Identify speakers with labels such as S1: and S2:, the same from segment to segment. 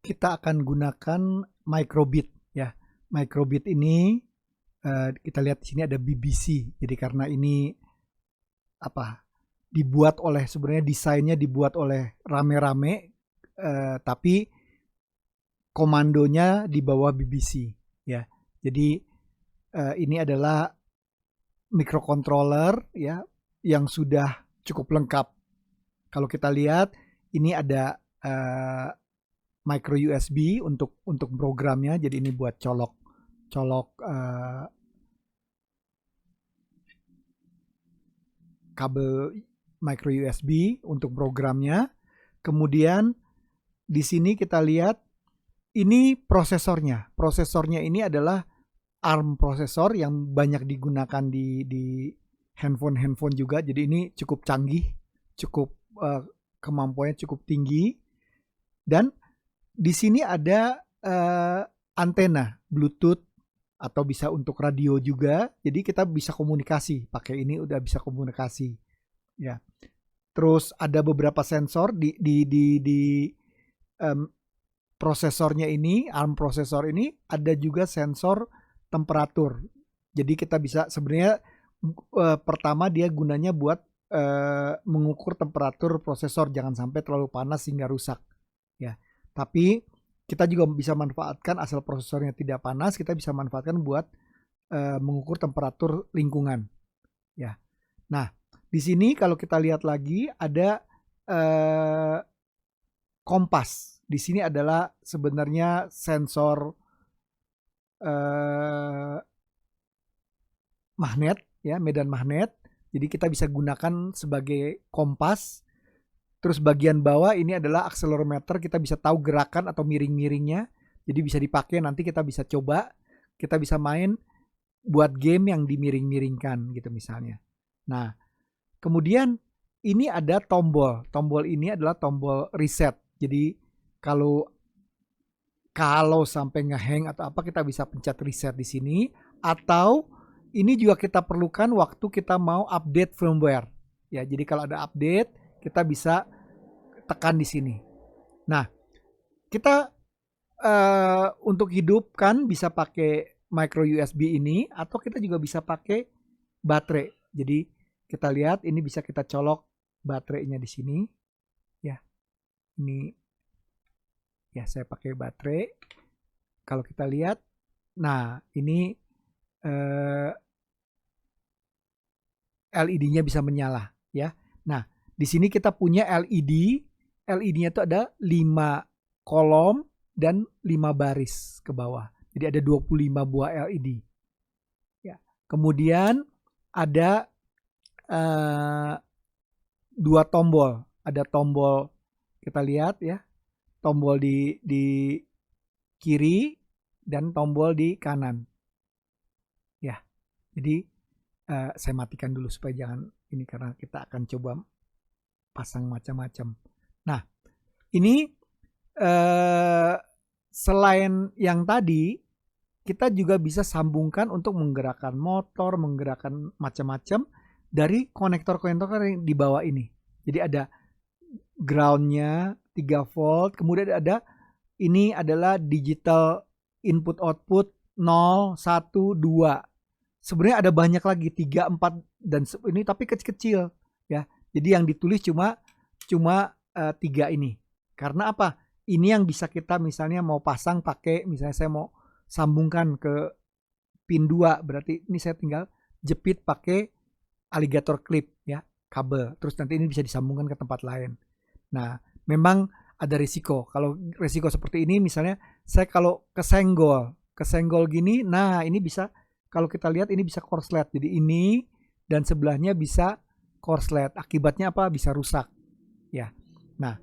S1: kita akan gunakan microbit ya. Microbit ini kita lihat di sini ada BBC. Jadi karena ini dibuat oleh, sebenarnya desainnya dibuat oleh rame-rame, tapi komandonya di bawah BBC ya. Jadi ini adalah microcontroller ya yang sudah cukup lengkap. Kalau kita lihat ini ada micro USB untuk programnya. Jadi ini buat colok kabel micro USB untuk programnya. Kemudian di sini kita lihat ini prosesornya. Prosesornya ini adalah ARM prosesor yang banyak digunakan di handphone juga. Jadi ini cukup canggih, cukup kemampuannya cukup tinggi. Dan di sini ada antena Bluetooth atau bisa untuk radio juga. Jadi kita bisa komunikasi, pakai ini udah bisa komunikasi ya. Terus ada beberapa sensor di prosesornya ini, ARM prosesor ini ada juga sensor temperatur. Jadi kita bisa sebenarnya pertama dia gunanya buat mengukur temperatur prosesor, jangan sampai terlalu panas sehingga rusak ya. Tapi kita juga bisa manfaatkan, asal prosesornya tidak panas, kita bisa manfaatkan buat mengukur temperatur lingkungan ya. Nah, di sini kalau kita lihat lagi ada kompas. Di sini adalah sebenarnya sensor magnet ya, medan magnet. Jadi kita bisa gunakan sebagai kompas. Terus bagian bawah ini adalah akselerometer, kita bisa tahu gerakan atau miring-miringnya. Jadi bisa dipakai, nanti kita bisa coba, kita bisa main buat game yang dimiring-miringkan gitu misalnya. Nah, kemudian ini ada tombol. Tombol ini adalah tombol reset. Jadi kalau sampai ngehang atau apa, kita bisa pencet reset di sini. Atau ini juga kita perlukan waktu kita mau update firmware ya. Jadi kalau ada update, kita bisa tekan di sini. Nah, kita untuk hidupkan bisa pakai micro USB ini, atau kita juga bisa pakai baterai. Jadi kita lihat ini bisa kita colok baterainya di sini ya. Ini ya, saya pakai baterai. Kalau kita lihat, nah ini LED-nya bisa menyala ya. Nah, di sini kita punya LED. LED-nya itu ada 5 kolom dan 5 baris ke bawah. Jadi ada 25 buah LED. Ya. Kemudian ada 2 tombol. Ada tombol, kita lihat ya, tombol di kiri dan tombol di kanan. Ya. Jadi saya matikan dulu supaya jangan ini, karena kita akan coba pasang macam-macam. Nah, ini selain yang tadi, kita juga bisa sambungkan untuk menggerakkan motor, menggerakkan macam-macam dari konektor-konektor yang di bawah ini. Jadi ada groundnya 3 volt, kemudian ada ini adalah digital input output 0, 1, 2. Sebenarnya ada banyak lagi 3, 4 dan ini, tapi kecil-kecil ya. Jadi yang ditulis cuma 3 ini. Karena apa? Ini yang bisa kita misalnya mau pasang pakai, misalnya saya mau sambungkan ke pin 2, berarti ini saya tinggal jepit pakai alligator clip ya, kabel. Terus nanti ini bisa disambungkan ke tempat lain. Nah, memang ada risiko. Kalau risiko seperti ini, misalnya saya kalau kesenggol gini, nah ini bisa, kalau kita lihat ini bisa korslet. Jadi ini dan sebelahnya bisa korslet. Akibatnya apa? Bisa rusak. Ya. Nah,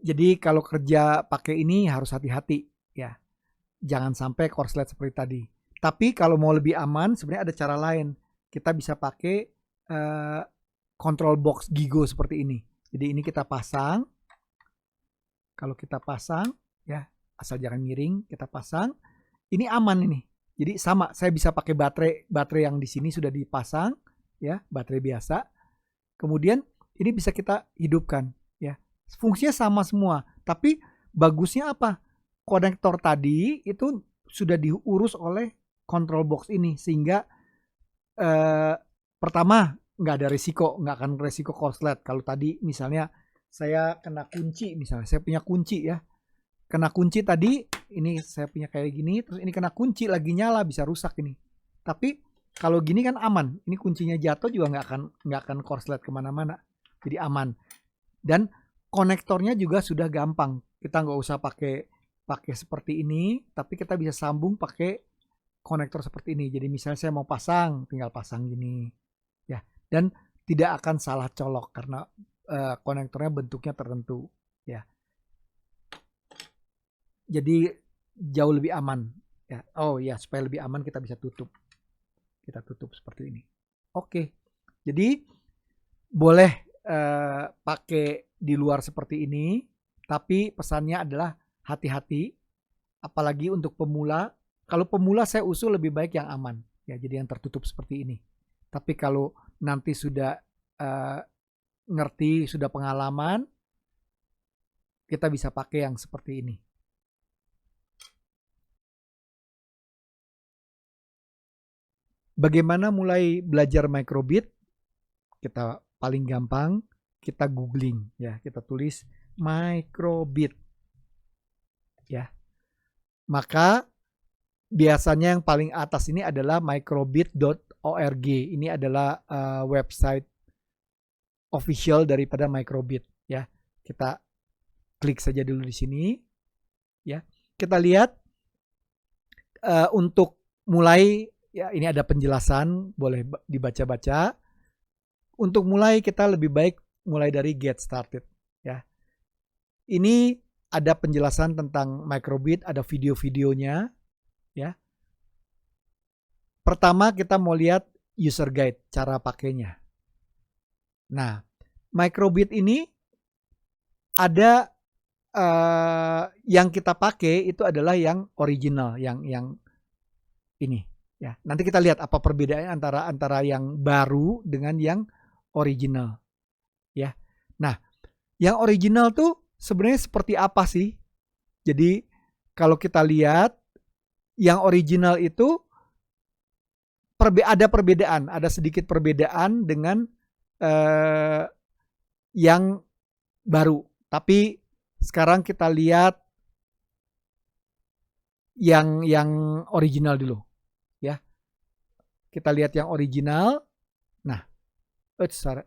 S1: jadi kalau kerja pakai ini harus hati-hati ya. Jangan sampai korslet seperti tadi. Tapi kalau mau lebih aman, sebenarnya ada cara lain. Kita bisa pakai control box Gigo seperti ini. Jadi ini kita pasang. Kalau kita pasang ya, asal jangan miring, kita pasang. Ini aman ini. Jadi sama, saya bisa pakai baterai yang di sini sudah dipasang ya, baterai biasa. Kemudian ini bisa kita hidupkan ya. Fungsinya sama semua, tapi bagusnya apa? Konektor tadi itu sudah diurus oleh control box ini, sehingga pertama nggak ada risiko, nggak akan risiko korslet. Kalau tadi misalnya saya kena kunci, misalnya saya punya kunci ya, kena kunci tadi, ini saya punya kayak gini, terus ini kena kunci lagi nyala, bisa rusak ini. Tapi kalau gini kan aman, ini kuncinya jatuh juga nggak akan korslet kemana-mana, jadi aman. Dan konektornya juga sudah gampang, kita nggak usah pakai seperti ini, tapi kita bisa sambung pakai konektor seperti ini. Jadi misalnya saya mau pasang, tinggal pasang gini ya, dan tidak akan salah colok karena konektornya bentuknya tertentu ya. Jadi jauh lebih aman ya. Oh ya, supaya lebih aman kita bisa tutup. Kita tutup seperti ini. Oke. Jadi boleh pakai di luar seperti ini, tapi pesannya adalah hati-hati, apalagi untuk pemula. Kalau pemula saya usul lebih baik yang aman ya, jadi yang tertutup seperti ini. Tapi kalau nanti sudah ngerti, sudah pengalaman, kita bisa pakai yang seperti ini. Bagaimana mulai belajar microbit? Kita paling gampang, kita googling ya, kita tulis microbit ya. Maka biasanya yang paling atas ini adalah microbit.org. Ini adalah website official daripada microbit ya. Kita klik saja dulu di sini ya. Kita lihat untuk mulai ya, ini ada penjelasan, boleh dibaca-baca. Untuk mulai kita lebih baik mulai dari get started ya. Ini ada penjelasan tentang microbit, ada video-videonya ya. Pertama kita mau lihat user guide, cara pakainya. Nah, microbit ini ada yang kita pakai itu adalah yang original, yang ini ya. Nanti kita lihat apa perbedaannya antara yang baru dengan yang original ya. Nah, yang original tuh sebenarnya seperti apa sih? Jadi kalau kita lihat yang original itu ada perbedaan, ada sedikit perbedaan dengan yang baru. Tapi sekarang kita lihat yang original dulu ya. Kita lihat yang original. Nah,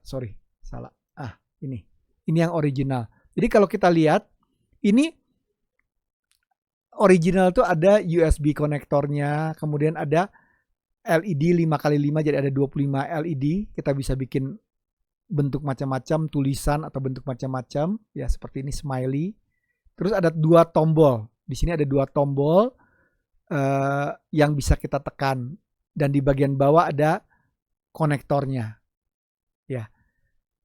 S1: sorry, salah. Ini yang original. Jadi kalau kita lihat ini original tuh ada USB konektornya, kemudian ada LED 5x5, jadi ada 25 LED. Kita bisa bikin bentuk macam-macam, tulisan atau bentuk macam-macam ya, seperti ini smiley. Terus ada 2 tombol. Di sini ada 2 tombol yang bisa kita tekan, dan di bagian bawah ada konektornya ya.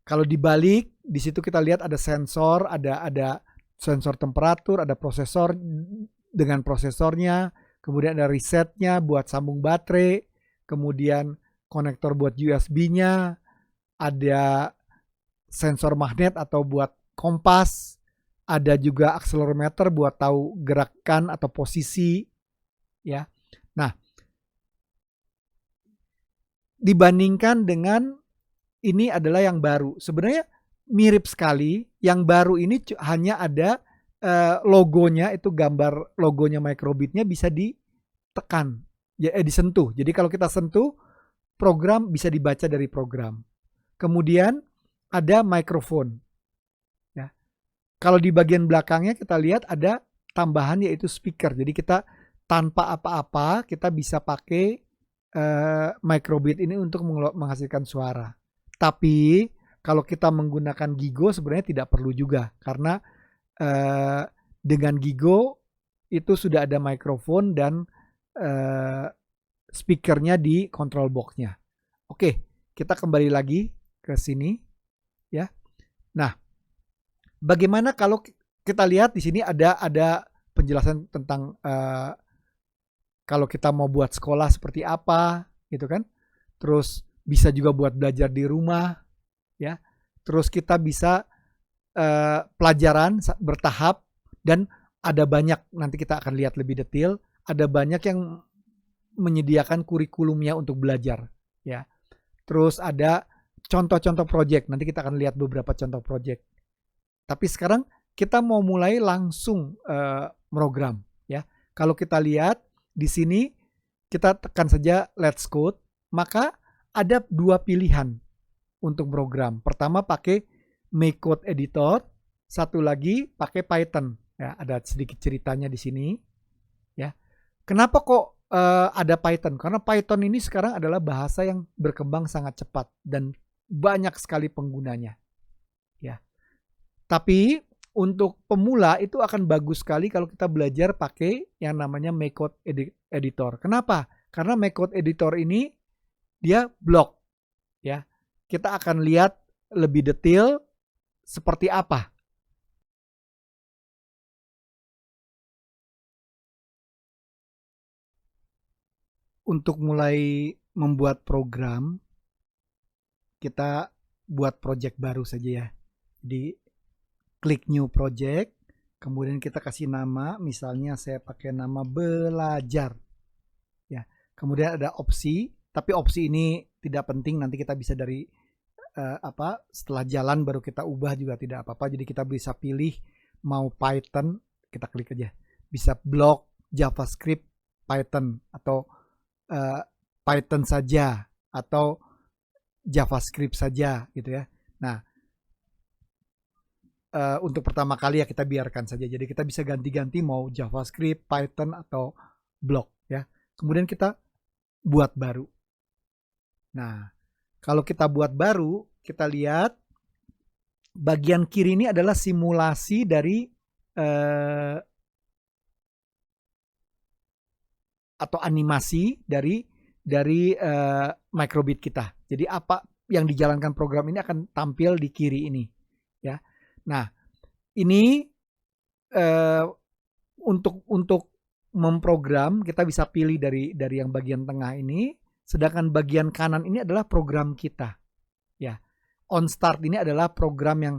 S1: Kalau dibalik, di situ kita lihat ada sensor, ada sensor temperatur, ada prosesor dengan prosesornya, kemudian ada resetnya buat sambung baterai, kemudian konektor buat USB-nya, ada sensor magnet atau buat kompas, ada juga akselerometer buat tahu gerakan atau posisi ya. Nah, dibandingkan dengan ini adalah yang baru. Sebenarnya mirip sekali. Yang baru ini hanya ada logonya, itu gambar logonya microbitnya bisa ditekan, ya, disentuh. Jadi kalau kita sentuh, program bisa dibaca dari program. Kemudian ada mikrofon. Ya. Kalau di bagian belakangnya kita lihat ada tambahan, yaitu speaker. Jadi kita tanpa apa-apa kita bisa pakai microbit ini untuk menghasilkan suara. Tapi kalau kita menggunakan Gigo sebenarnya tidak perlu juga, karena dengan Gigo itu sudah ada mikrofon dan speakernya di control box-nya. Oke, kita kembali lagi ke sini ya. Nah, bagaimana kalau kita lihat di sini ada penjelasan tentang kalau kita mau buat sekolah seperti apa gitu kan. Terus bisa juga buat belajar di rumah ya. Terus kita bisa pelajaran bertahap Dan ada banyak, nanti kita akan lihat lebih detail, ada banyak yang menyediakan kurikulumnya untuk belajar, ya. Terus ada contoh-contoh project, nanti kita akan lihat beberapa contoh project. Tapi sekarang kita mau mulai langsung program, ya. Kalau kita lihat di sini, kita tekan saja Let's Code, maka ada dua pilihan untuk program. Pertama pakai Make Code Editor, satu lagi pakai Python. Ya, ada sedikit ceritanya di sini. Ya, kenapa kok ada Python? Karena Python ini sekarang adalah bahasa yang berkembang sangat cepat dan banyak sekali penggunanya. Ya, tapi untuk pemula itu akan bagus sekali kalau kita belajar pakai yang namanya Make Code Editor. Kenapa? Karena Make Code Editor ini dia blok. Ya, kita akan lihat lebih detail seperti apa. Untuk mulai membuat program, kita buat project baru saja ya. Jadi klik new project, kemudian kita kasih nama, misalnya saya pakai nama belajar. Ya, kemudian ada opsi, tapi opsi ini tidak penting, nanti kita bisa dari setelah jalan baru kita ubah juga tidak apa-apa. Jadi kita bisa pilih mau Python, kita klik aja. Bisa blok, JavaScript, Python, atau Python saja atau JavaScript saja gitu ya. Nah, untuk pertama kali ya kita biarkan saja. Jadi kita bisa ganti-ganti mau JavaScript, Python atau blok ya. Kemudian kita buat baru. Nah, kalau kita buat baru, kita lihat bagian kiri ini adalah simulasi dari atau animasi dari microbit kita. Jadi apa yang dijalankan program ini akan tampil di kiri ini, ya. Nah, ini untuk memprogram kita bisa pilih dari yang bagian tengah ini, sedangkan bagian kanan ini adalah program kita, ya. On start ini adalah program yang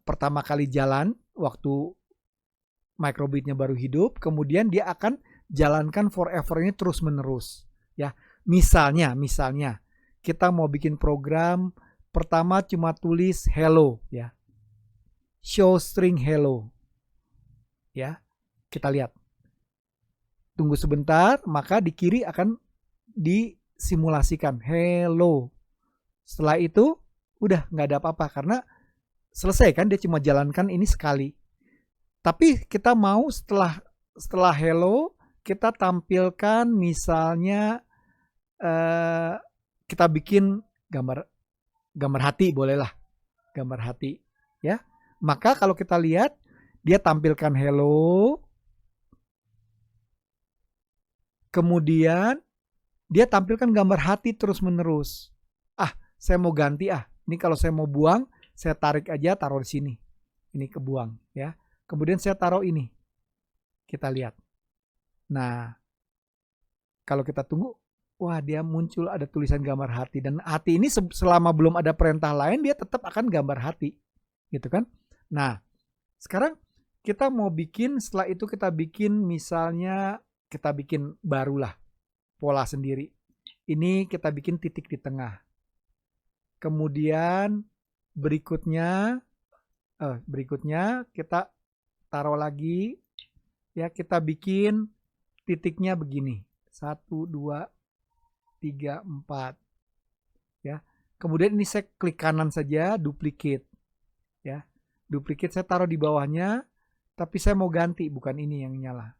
S1: pertama kali jalan waktu microbitnya baru hidup, kemudian dia akan jalankan forever ini terus menerus, ya. Misalnya kita mau bikin program pertama cuma tulis hello, ya, show string hello, ya. Kita lihat, tunggu sebentar, maka di kiri akan disimulasikan hello. Setelah itu udah nggak ada apa-apa karena selesai kan, dia cuma jalankan ini sekali. Tapi kita mau setelah hello kita tampilkan misalnya kita bikin gambar hati, bolehlah gambar hati, ya. Maka kalau kita lihat dia tampilkan hello, kemudian dia tampilkan gambar hati terus menerus. Saya mau ganti ini kalau saya mau buang, saya tarik aja, taruh di sini, ini kebuang, ya. Kemudian saya taruh ini, kita lihat. Nah, kalau kita tunggu, wah dia muncul ada tulisan gambar hati, dan hati ini selama belum ada perintah lain dia tetap akan gambar hati, gitu kan. Nah, sekarang kita mau bikin, setelah itu kita bikin misalnya, kita bikin barulah pola sendiri. Ini kita bikin titik di tengah. Kemudian berikutnya kita taruh lagi, ya, kita bikin titiknya begini, 1, 2, 3, 4, ya. Kemudian ini saya klik kanan saja, duplicate, ya, duplicate, saya taruh di bawahnya, tapi saya mau ganti, bukan ini yang nyala,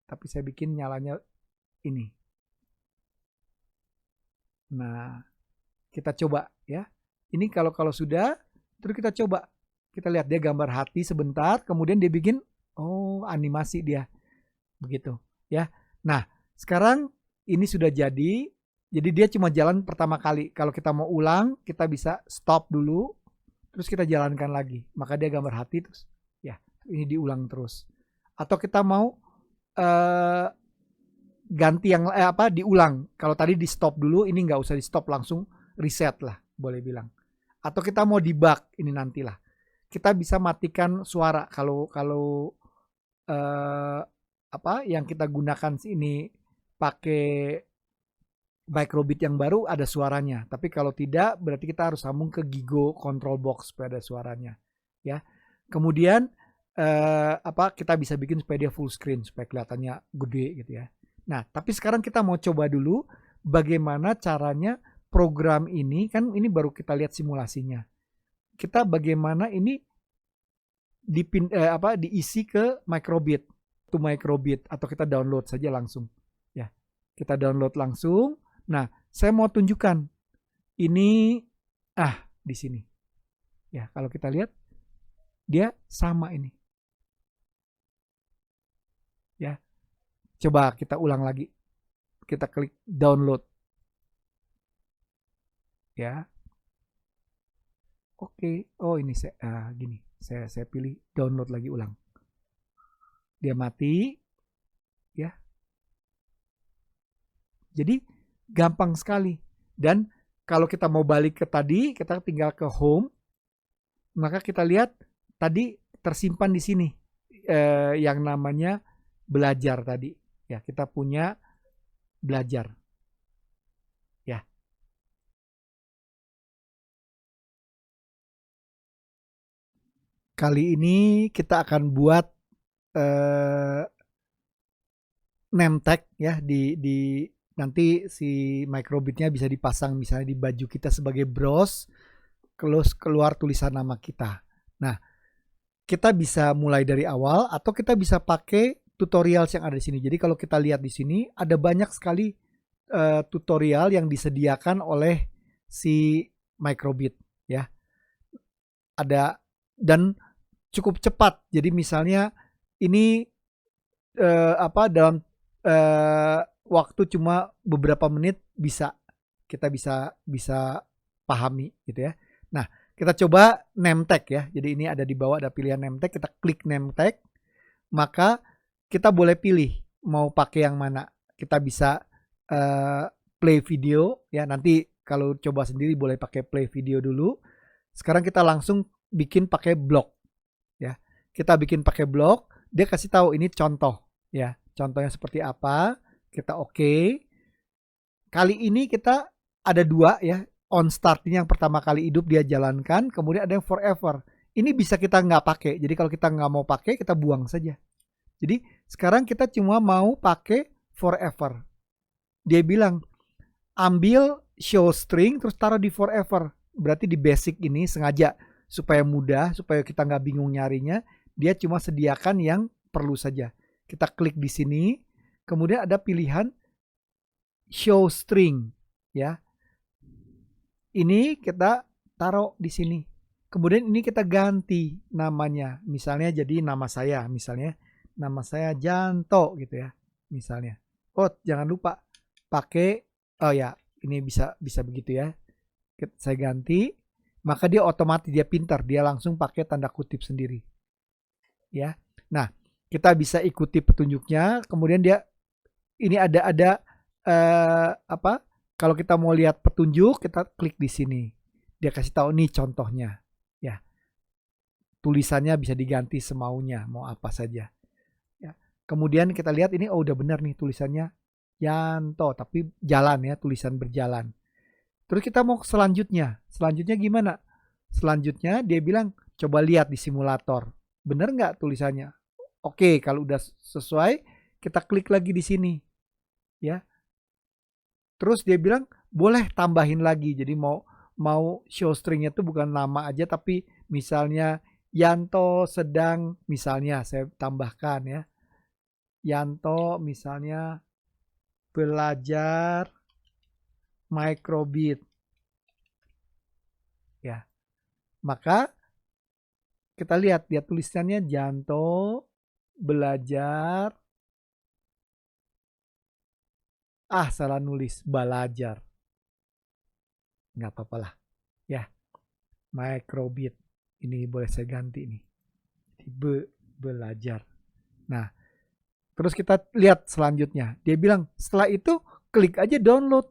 S1: tapi saya bikin nyalanya ini. Nah, kita coba, ya. Ini kalau sudah, terus kita coba, kita lihat dia gambar hati sebentar, kemudian dia bikin animasi dia, begitu, ya. Nah, sekarang ini sudah jadi dia cuma jalan pertama kali. Kalau kita mau ulang, kita bisa stop dulu, terus kita jalankan lagi, maka dia gambar hati terus, ya. Ini diulang terus. Atau kita mau ganti yang diulang. Kalau tadi di stop dulu, ini nggak usah di stop, langsung reset lah, boleh bilang. Atau kita mau debug, ini nantilah. kita bisa matikan suara kalau yang kita gunakan ini pakai microbit yang baru ada suaranya. Tapi kalau tidak berarti kita harus sambung ke Gigo control box supaya ada suaranya, ya. Kemudian kita bisa bikin supaya dia full screen supaya kelihatannya gede gitu ya. Nah, tapi sekarang kita mau coba dulu bagaimana caranya program ini, kan ini baru kita lihat simulasinya. Kita bagaimana ini diisi ke microbit, to microbit, atau kita download saja langsung. Ya, kita download langsung. Nah, saya mau tunjukkan ini di sini. Ya, kalau kita lihat dia sama ini. Ya. Coba kita ulang lagi. Kita klik download. Ya. Oke. Oh, ini saya gini. Saya pilih download lagi ulang. Dia mati. Ya. Jadi gampang sekali. Dan kalau kita mau balik ke tadi, kita tinggal ke home. Maka kita lihat tadi tersimpan di sini yang namanya belajar tadi. Ya, kita punya belajar. Ya. Kali ini kita akan buat name tag ya di nanti si microbitnya bisa dipasang misalnya di baju kita sebagai bros, keluar tulisan nama kita. Nah, kita bisa mulai dari awal atau kita bisa pakai tutorials yang ada di sini. Jadi kalau kita lihat di sini ada banyak sekali tutorial yang disediakan oleh si microbit ya. Ada dan cukup cepat. Jadi misalnya ini dalam waktu cuma beberapa menit kita bisa pahami gitu ya. Nah, kita coba name tag ya. Jadi ini ada di bawah ada pilihan name tag, kita klik name tag. Maka kita boleh pilih mau pakai yang mana. Kita bisa play video ya. Nanti kalau coba sendiri boleh pakai play video dulu. Sekarang kita langsung bikin pakai blog ya. Kita bikin pakai blog, dia kasih tahu ini contoh ya. Contohnya seperti apa? Kita oke. Kali ini kita ada 2 ya. On start ini yang pertama kali hidup dia jalankan, kemudian ada yang forever. Ini bisa kita nggak pakai. Jadi kalau kita nggak mau pakai, kita buang saja. Jadi sekarang kita cuma mau pakai forever. Dia bilang ambil show string terus taruh di forever. Berarti di basic ini sengaja supaya mudah, supaya kita nggak bingung nyarinya. Dia cuma sediakan yang perlu saja. Kita klik di sini, kemudian ada pilihan show string ya. Ini kita taruh di sini. Kemudian ini kita ganti namanya. Misalnya jadi nama saya, nama saya Janto gitu ya. Misalnya. Oh, jangan lupa pakai ini bisa begitu ya. Saya ganti, maka dia otomatis dia pintar, dia langsung pakai tanda kutip sendiri. Ya. Nah, kita bisa ikuti petunjuknya, kemudian dia ini ada kalau kita mau lihat petunjuk, kita klik di sini. Dia kasih tahu nih contohnya. Ya. Tulisannya bisa diganti semaunya, mau apa saja. Ya. Kemudian kita lihat ini udah benar nih tulisannya Yanto, tapi jalan ya, tulisan berjalan. Terus kita mau selanjutnya. Selanjutnya gimana? Selanjutnya dia bilang coba lihat di simulator. Benar nggak tulisannya? Oke, kalau udah sesuai, kita klik lagi di sini. Ya. Terus dia bilang boleh tambahin lagi. Jadi mau show stringnya itu bukan nama aja tapi misalnya Yanto sedang misalnya saya tambahkan ya. Yanto misalnya belajar microbit. Ya. Maka kita lihat dia tulisannya Yanto belajar salah nulis belajar. Nggak apa-apa lah. Ya. Microbit. Ini boleh saya ganti nih. Belajar. Nah. Terus kita lihat selanjutnya. Dia bilang setelah itu klik aja download.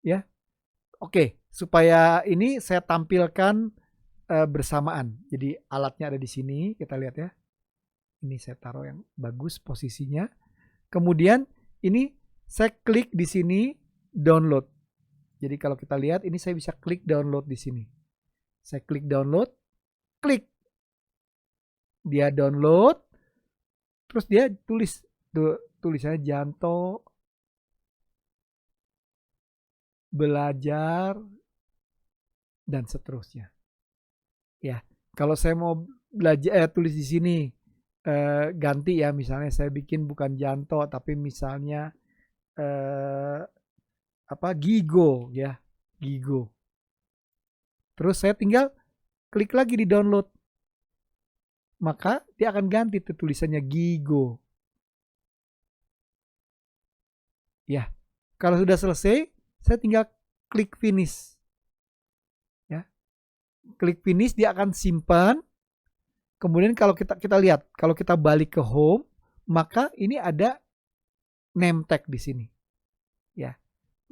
S1: Ya. Oke. Supaya ini saya tampilkan bersamaan. Jadi alatnya ada di sini, kita lihat ya. Ini saya taruh yang bagus posisinya. Kemudian ini saya klik di sini download. Jadi kalau kita lihat ini saya bisa klik download di sini. Saya klik download, klik. Dia download, terus dia tulisannya Janto belajar dan seterusnya. Ya, kalau saya mau belajar tulis di sini ganti ya, misalnya saya bikin bukan Janto tapi misalnya Gigo ya, Gigo. Terus saya tinggal klik lagi di download. Maka dia akan ganti tuh tulisannya Gigo. Ya. Kalau sudah selesai, saya tinggal klik finish. Ya. Klik finish dia akan simpan. Kemudian kalau kita lihat, kalau kita balik ke home, maka ini ada name tag di sini. Ya.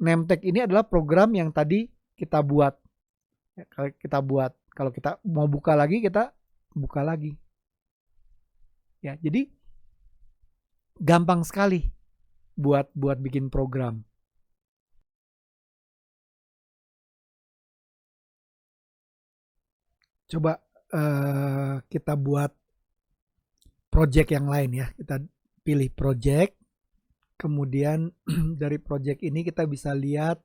S1: Name tag ini adalah program yang tadi kita buat. Ya, kalau kita mau buka lagi, kita buka lagi. Ya, jadi gampang sekali buat bikin program. Coba kita buat project yang lain ya. Kita pilih project. Kemudian dari project ini kita bisa lihat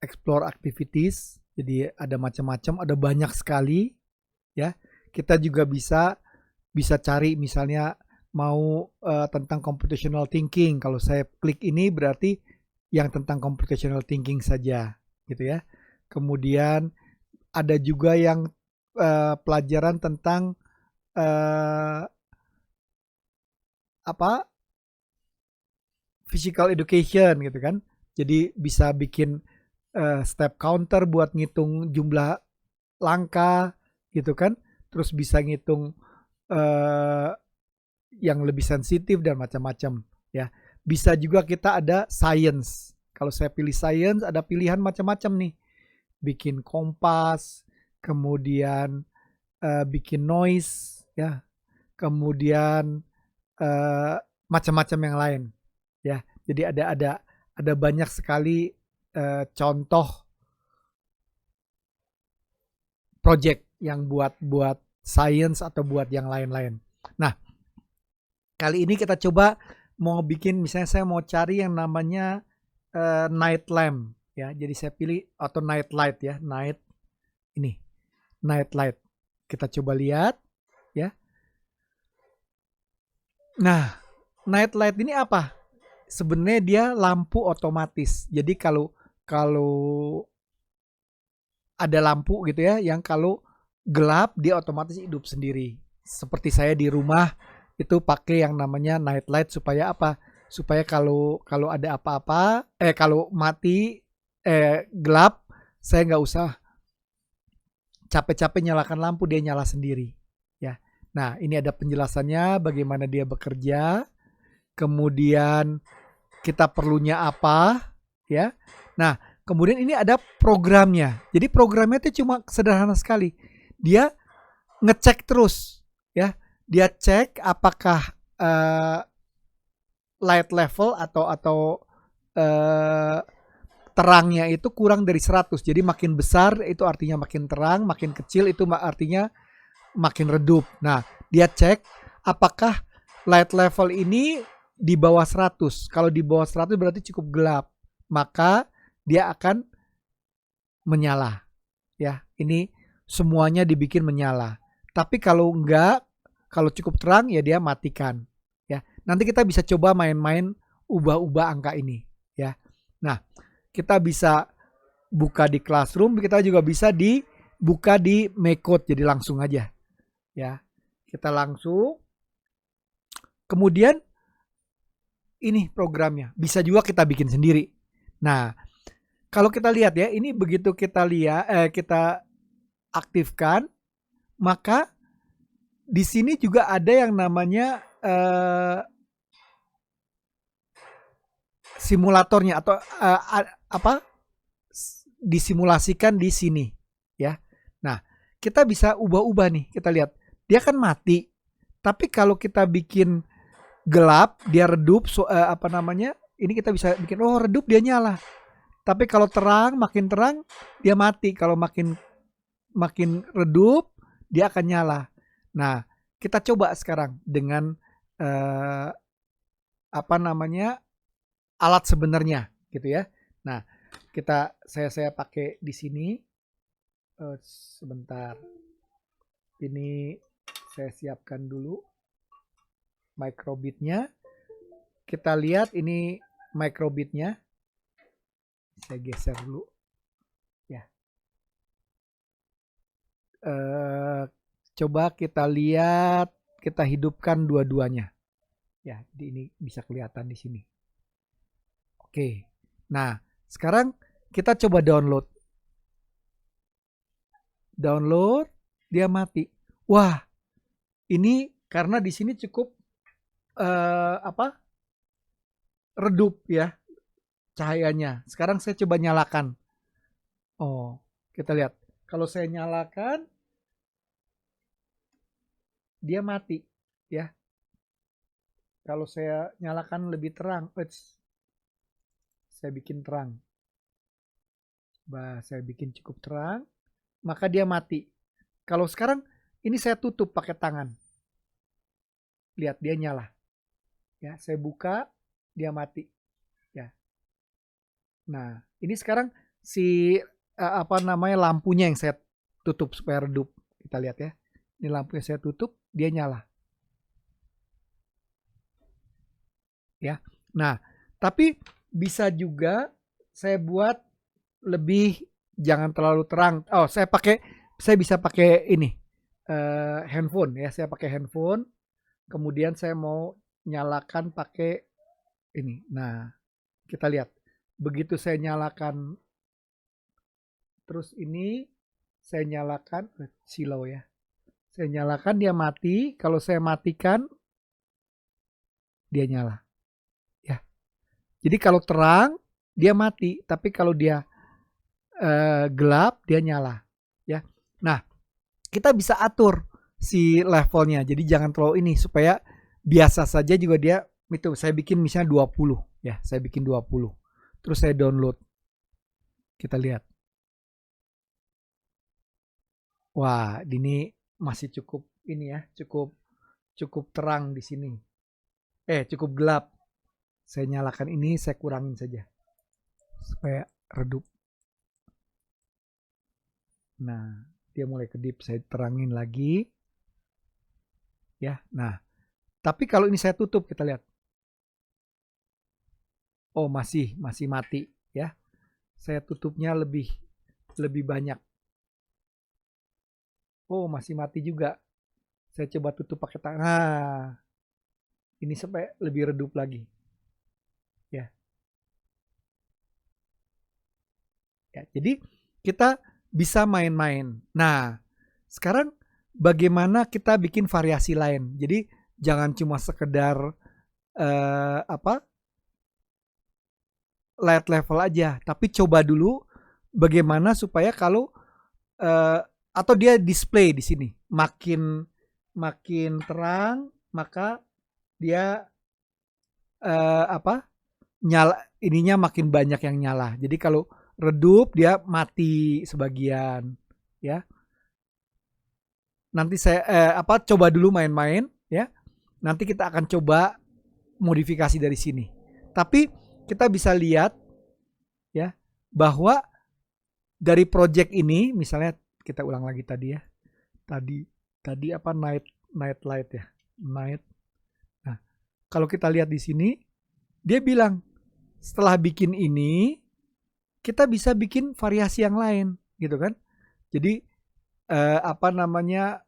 S1: explore activities. Jadi ada macam-macam, ada banyak sekali ya. Kita juga bisa cari misalnya mau tentang computational thinking. Kalau saya klik ini berarti yang tentang computational thinking saja gitu ya. Kemudian ada juga yang pelajaran tentang physical education gitu kan. Jadi bisa bikin step counter buat ngitung jumlah langkah gitu kan. Terus bisa ngitung yang lebih sensitif dan macam-macam ya. Bisa juga kita ada science. Kalau saya pilih science ada pilihan macam-macam nih. Bikin kompas, kemudian bikin noise ya. Kemudian macam-macam yang lain ya. Jadi ada banyak sekali contoh project yang buat science atau buat yang lain-lain. Nah, kali ini kita coba mau bikin, misalnya saya mau cari yang namanya night lamp ya. Jadi saya pilih atau night light ya, night light. Kita coba lihat ya. Nah, night light ini apa? Sebenarnya dia lampu otomatis. Jadi kalau ada lampu gitu ya, yang kalau gelap dia otomatis hidup sendiri. Seperti saya di rumah itu pakai yang namanya night light supaya apa? Supaya kalau ada apa-apa, kalau mati gelap, saya nggak usah capek-capek nyalakan lampu, dia nyala sendiri ya. Nah, ini ada penjelasannya bagaimana dia bekerja. Kemudian kita perlunya apa ya. Nah, kemudian ini ada programnya. Jadi programnya itu cuma sederhana sekali. Dia ngecek terus ya. Dia cek apakah light level atau terangnya itu kurang dari 100. Jadi makin besar itu artinya makin terang, makin kecil itu artinya makin redup. Nah, dia cek apakah light level ini di bawah 100. Kalau di bawah 100 berarti cukup gelap. Maka dia akan menyala. Ya, ini semuanya dibikin menyala. Tapi kalau enggak, kalau cukup terang ya dia matikan. Ya, nanti kita bisa coba main-main ubah-ubah angka ini. Ya, nah kita bisa buka di Classroom, kita juga bisa buka di MakeCode, jadi langsung aja. Ya, kita langsung. Kemudian ini programnya, bisa juga kita bikin sendiri. Nah, kalau kita lihat ya, ini begitu kita kita aktifkan, maka di sini juga ada yang namanya simulatornya atau disimulasikan di sini ya. Nah, kita bisa ubah-ubah nih. Kita lihat, dia kan mati. Tapi kalau kita bikin gelap, dia redup. Ini kita bisa bikin redup dia nyala. Tapi kalau terang, makin terang dia mati. Kalau makin redup dia akan nyala. Nah, kita coba sekarang dengan alat sebenarnya gitu ya. Nah, saya pakai di sini. Sebentar. Ini saya siapkan dulu microbitnya. Kita lihat ini microbitnya. Saya geser dulu. Ya. Coba kita lihat, kita hidupkan dua-duanya. Ya, jadi ini bisa kelihatan di sini. Oke. Nah, sekarang kita coba download. Download, dia mati. Wah, ini karena di sini cukup redup ya cahayanya. Sekarang saya coba nyalakan. Oh, kita lihat. Kalau saya nyalakan, dia mati ya. Kalau saya nyalakan lebih terang, saya bikin terang. Saya bikin cukup terang, maka dia mati. Kalau sekarang ini saya tutup pakai tangan. Lihat dia nyala. Ya, saya buka, dia mati. Ya. Nah, ini sekarang si lampunya yang saya tutup supaya redup. Kita lihat ya. Ini lampunya saya tutup, dia nyala. Ya. Nah, tapi bisa juga saya buat lebih jangan terlalu terang. Oh, saya bisa pakai ini handphone ya. Saya pakai handphone. Kemudian saya mau nyalakan pakai ini. Nah, kita lihat. Begitu saya nyalakan, terus ini saya nyalakan silau ya. Saya nyalakan dia mati. Kalau saya matikan, dia nyala. Ya. Jadi kalau terang dia mati, tapi kalau dia gelap dia nyala. Ya. Nah, kita bisa atur si levelnya. Jadi jangan terlalu ini supaya biasa saja juga dia itu. Saya bikin misalnya 20 ya. Saya bikin 20. Terus saya download. Kita lihat. Wah, ini masih cukup ini ya, cukup terang di sini. Cukup gelap. Saya nyalakan ini, saya kurangin saja supaya redup. Nah, dia mulai kedip, saya terangin lagi. Ya, nah. Tapi kalau ini saya tutup, kita lihat. Oh, masih mati ya. Saya tutupnya lebih banyak. Oh, masih mati juga. Saya coba tutup pakai tangan. Nah, ini sampai lebih redup lagi. Ya. Ya, jadi kita bisa main-main. Nah, sekarang bagaimana kita bikin variasi lain? Jadi jangan cuma sekedar light level aja, tapi coba dulu bagaimana supaya kalau atau dia display di sini makin terang, maka dia nyala ininya makin banyak yang nyala. Jadi kalau redup dia mati sebagian ya. Nanti saya coba dulu main-main ya. Nanti kita akan coba modifikasi dari sini. Tapi kita bisa lihat ya bahwa dari project ini, misalnya kita ulang lagi tadi ya. Tadi apa night light ya. Night. Nah, kalau kita lihat di sini dia bilang setelah bikin ini kita bisa bikin variasi yang lain gitu kan. Jadi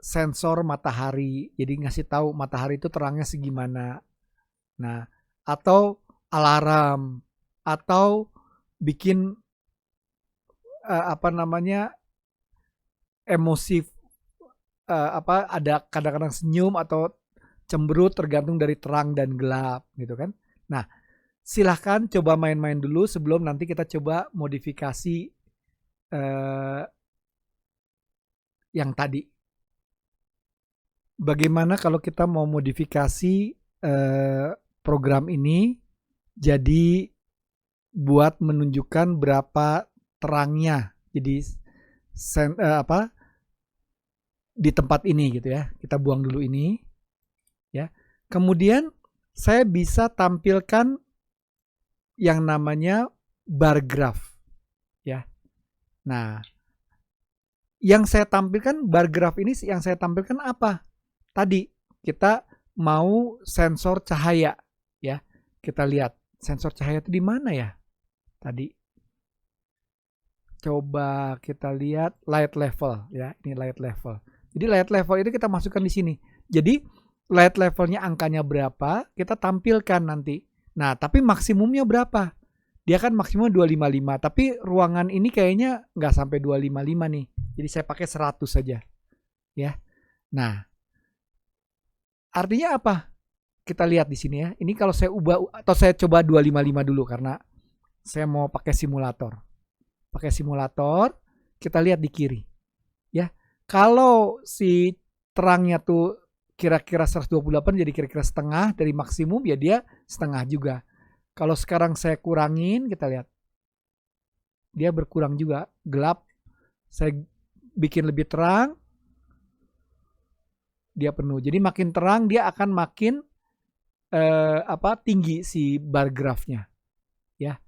S1: sensor matahari. Jadi ngasih tahu matahari itu terangnya segimana. Nah, atau alarm atau bikin emosi ada kadang-kadang senyum atau cemberut tergantung dari terang dan gelap gitu kan. Nah, silahkan coba main-main dulu sebelum nanti kita coba modifikasi yang tadi. Bagaimana kalau kita mau modifikasi program ini jadi buat menunjukkan berapa terangnya. Jadi di tempat ini gitu ya. Kita buang dulu ini ya. Kemudian saya bisa tampilkan yang namanya bar graph ya. Nah, yang saya tampilkan bar graph ini yang saya tampilkan apa? Tadi kita mau sensor cahaya ya. Kita lihat sensor cahaya itu di mana ya? Tadi coba kita lihat light level ya. Ini light level. Jadi light level itu kita masukkan di sini. Jadi light levelnya angkanya berapa, kita tampilkan nanti. Nah, tapi maksimumnya berapa? Dia kan maksimum 255, tapi ruangan ini kayaknya nggak sampai 255 nih. Jadi saya pakai 100 saja. Ya. Nah, artinya apa? Kita lihat di sini ya. Ini kalau saya ubah atau saya coba 255 dulu karena saya mau pakai simulator. Pakai simulator, kita lihat di kiri. Ya. Kalau si terangnya tuh kira-kira 128 jadi kira-kira setengah dari maksimum, ya dia setengah juga. Kalau sekarang saya kurangin, kita lihat. Dia berkurang juga, gelap. Saya bikin lebih terang, dia penuh. Jadi makin terang dia akan makin tinggi si bar grafnya. Ya.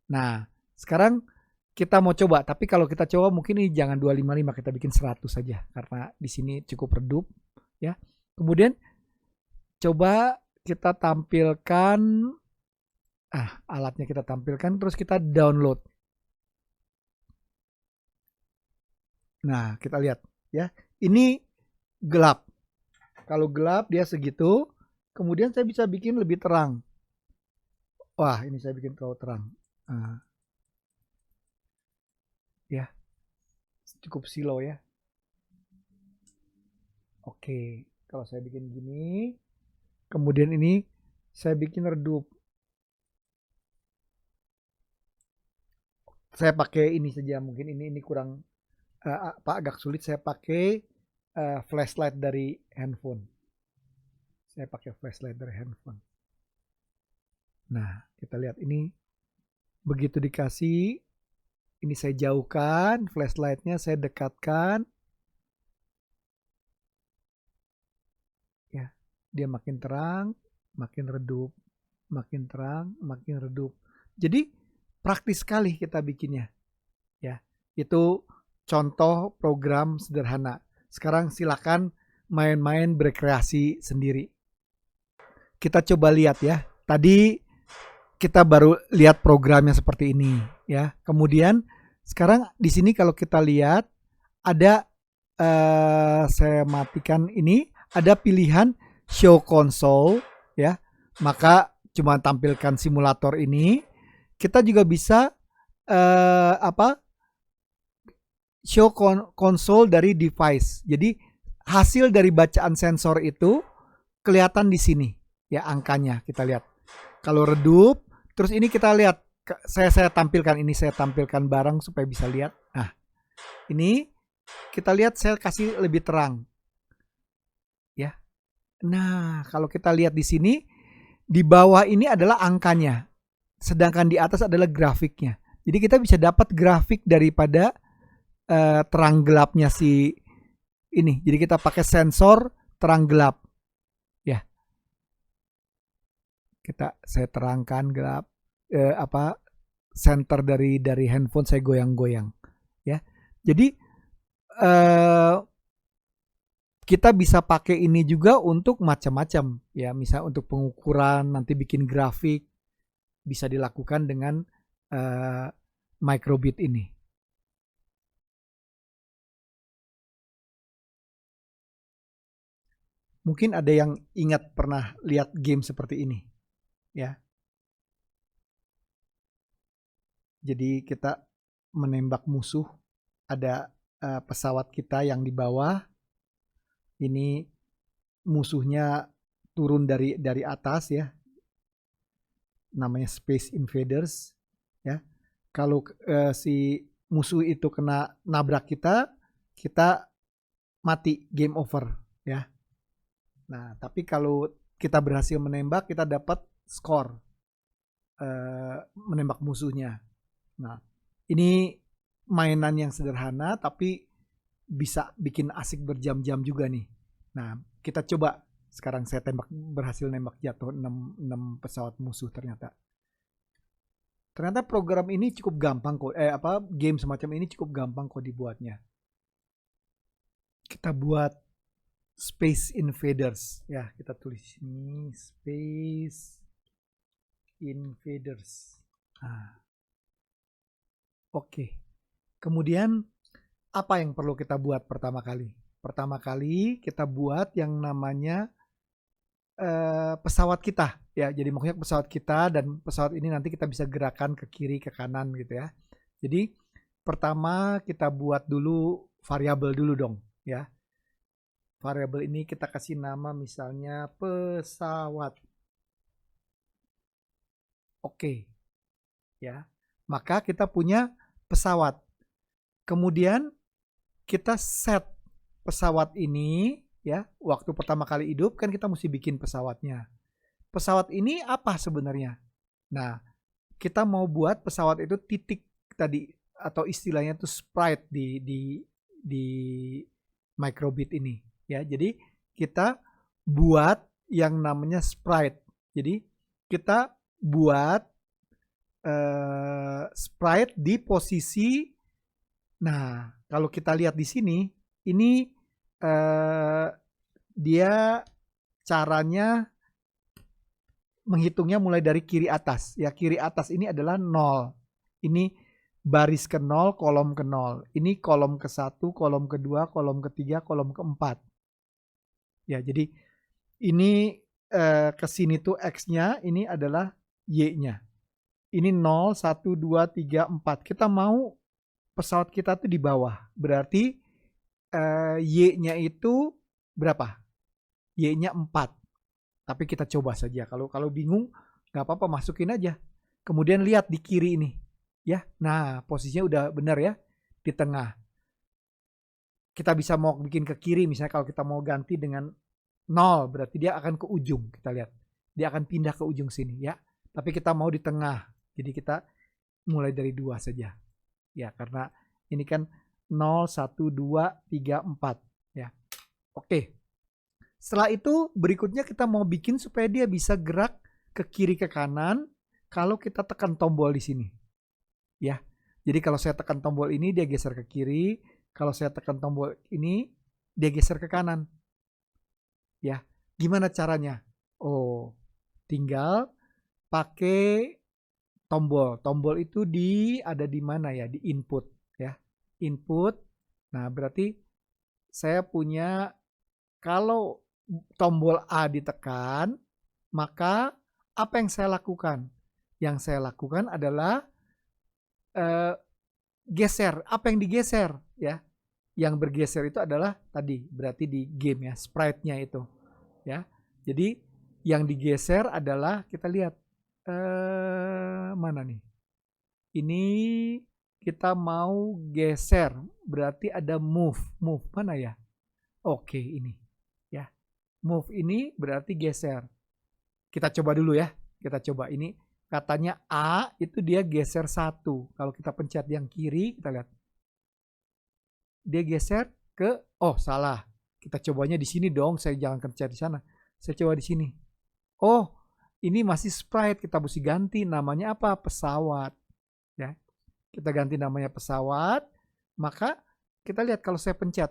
S1: Nah, sekarang kita mau coba, tapi kalau kita coba mungkin ini jangan 255, kita bikin 100 saja karena di sini cukup redup ya. Kemudian coba kita tampilkan alatnya kita tampilkan terus kita download. Nah, kita lihat ya. Ini gelap. Kalau gelap dia segitu, kemudian saya bisa bikin lebih terang. Wah, ini saya bikin terlalu terang. Ya. Cukup slow ya. Oke, kalau saya bikin gini, kemudian ini saya bikin redup. Saya pakai ini saja, mungkin ini kurang agak sulit. Saya pakai flashlight dari handphone. Saya pakai flashlight dari handphone. Nah, kita lihat ini begitu dikasih, ini saya jauhkan, flashlightnya saya dekatkan. Ya, dia makin terang, makin redup, makin terang, makin redup. Jadi praktis sekali kita bikinnya. Ya, itu contoh program sederhana. Sekarang silakan main-main berkreasi sendiri. Kita coba lihat ya. Tadi kita baru lihat programnya seperti ini ya. Kemudian sekarang di sini kalau kita lihat ada saya matikan ini, ada pilihan show console ya. Maka cuma tampilkan simulator ini. Kita juga bisa show console dari device. Jadi hasil dari bacaan sensor itu kelihatan di sini ya, angkanya kita lihat. Kalau redup, terus ini kita lihat, saya tampilkan ini, saya tampilkan barang supaya bisa lihat. Nah, ini kita lihat saya kasih lebih terang. Ya. Nah, kalau kita lihat di sini, di bawah ini adalah angkanya. Sedangkan di atas adalah grafiknya. Jadi kita bisa dapat grafik daripada terang gelapnya si ini. Jadi kita pakai sensor terang gelap. Ya. Saya terangkan gelap center dari handphone saya goyang-goyang. Ya. Jadi kita bisa pakai ini juga untuk macam-macam ya, misal untuk pengukuran, nanti bikin grafik bisa dilakukan dengan microbit ini. Mungkin ada yang ingat pernah lihat game seperti ini ya. Jadi kita menembak musuh, ada pesawat kita yang di bawah. Ini musuhnya turun dari atas ya. Namanya Space Invaders ya. Kalau si musuh itu kena nabrak kita mati, game over ya. Nah, tapi kalau kita berhasil menembak, kita dapat skor menembak musuhnya. Nah, ini mainan yang sederhana tapi bisa bikin asik berjam-jam juga nih. Nah, kita coba sekarang saya berhasil nembak jatuh 6 pesawat musuh ternyata. Ternyata program ini cukup gampang kok, game semacam ini cukup gampang kok dibuatnya. Kita buat Space Invaders ya, kita tulis ini Space Invaders. Nah, oke. Kemudian apa yang perlu kita buat pertama kali? Pertama kali kita buat yang namanya pesawat kita ya. Jadi maksudnya pesawat kita, dan pesawat ini nanti kita bisa gerakan ke kiri ke kanan gitu ya. Jadi pertama kita buat dulu variabel dulu dong ya. Variabel ini kita kasih nama misalnya pesawat. Oke. Ya. Maka kita punya pesawat. Kemudian kita set pesawat ini ya, waktu pertama kali hidup kan kita mesti bikin pesawatnya. Pesawat ini apa sebenarnya? Nah, kita mau buat pesawat itu titik tadi, atau istilahnya itu sprite di microbit ini ya. Jadi kita buat yang namanya sprite. Jadi kita buat sprite di posisi. Nah, kalau kita lihat di sini, ini dia caranya menghitungnya mulai dari kiri atas. Ya, kiri atas ini adalah 0. Ini baris ke 0, kolom ke 0. Ini kolom ke 1, kolom kedua, kolom ketiga, kolom keempat. Ya, jadi ini ke sini tuh X-nya, ini adalah Y-nya. Ini 0, 1, 2, 3, 4. Kita mau pesawat kita tuh di bawah. Berarti Y-nya itu berapa? Y-nya 4. Tapi kita coba saja. Kalau bingung nggak apa-apa, masukin aja. Kemudian lihat di kiri ini. Ya. Nah, posisinya udah benar ya. Di tengah. Kita bisa mau bikin ke kiri, misalnya kalau kita mau ganti dengan 0, berarti dia akan ke ujung. Kita lihat. Dia akan pindah ke ujung sini ya. Tapi kita mau di tengah. Jadi kita mulai dari 2 saja. Ya, karena ini kan 0, 1, 2, 3, 4 ya. Oke. Setelah itu berikutnya kita mau bikin supaya dia bisa gerak ke kiri ke kanan kalau kita tekan tombol di sini. Ya. Jadi kalau saya tekan tombol ini dia geser ke kiri, kalau saya tekan tombol ini dia geser ke kanan. Ya. Gimana caranya? Oh, tinggal pakai tombol. Tombol itu ada di mana ya? Di input ya. Input. Nah, berarti saya punya, kalau tombol A ditekan, maka apa yang saya lakukan? Yang saya lakukan adalah geser. Apa yang digeser ya? Yang bergeser itu adalah tadi, berarti di game ya, sprite-nya itu ya. Jadi yang digeser adalah, kita lihat mana nih? Ini kita mau geser, berarti ada move. Move mana ya? Oke, ini ya. Move ini berarti geser. Kita coba dulu ya. Kita coba ini, katanya A itu dia geser 1. Kalau kita pencet yang kiri, kita lihat. Dia geser ke, oh salah. Kita cobanya di sini dong, saya jangan pencet di sana. Saya coba di sini. Oh, ini masih sprite, kita mesti ganti namanya apa? Pesawat. Ya. Kita ganti namanya pesawat, maka kita lihat kalau saya pencet.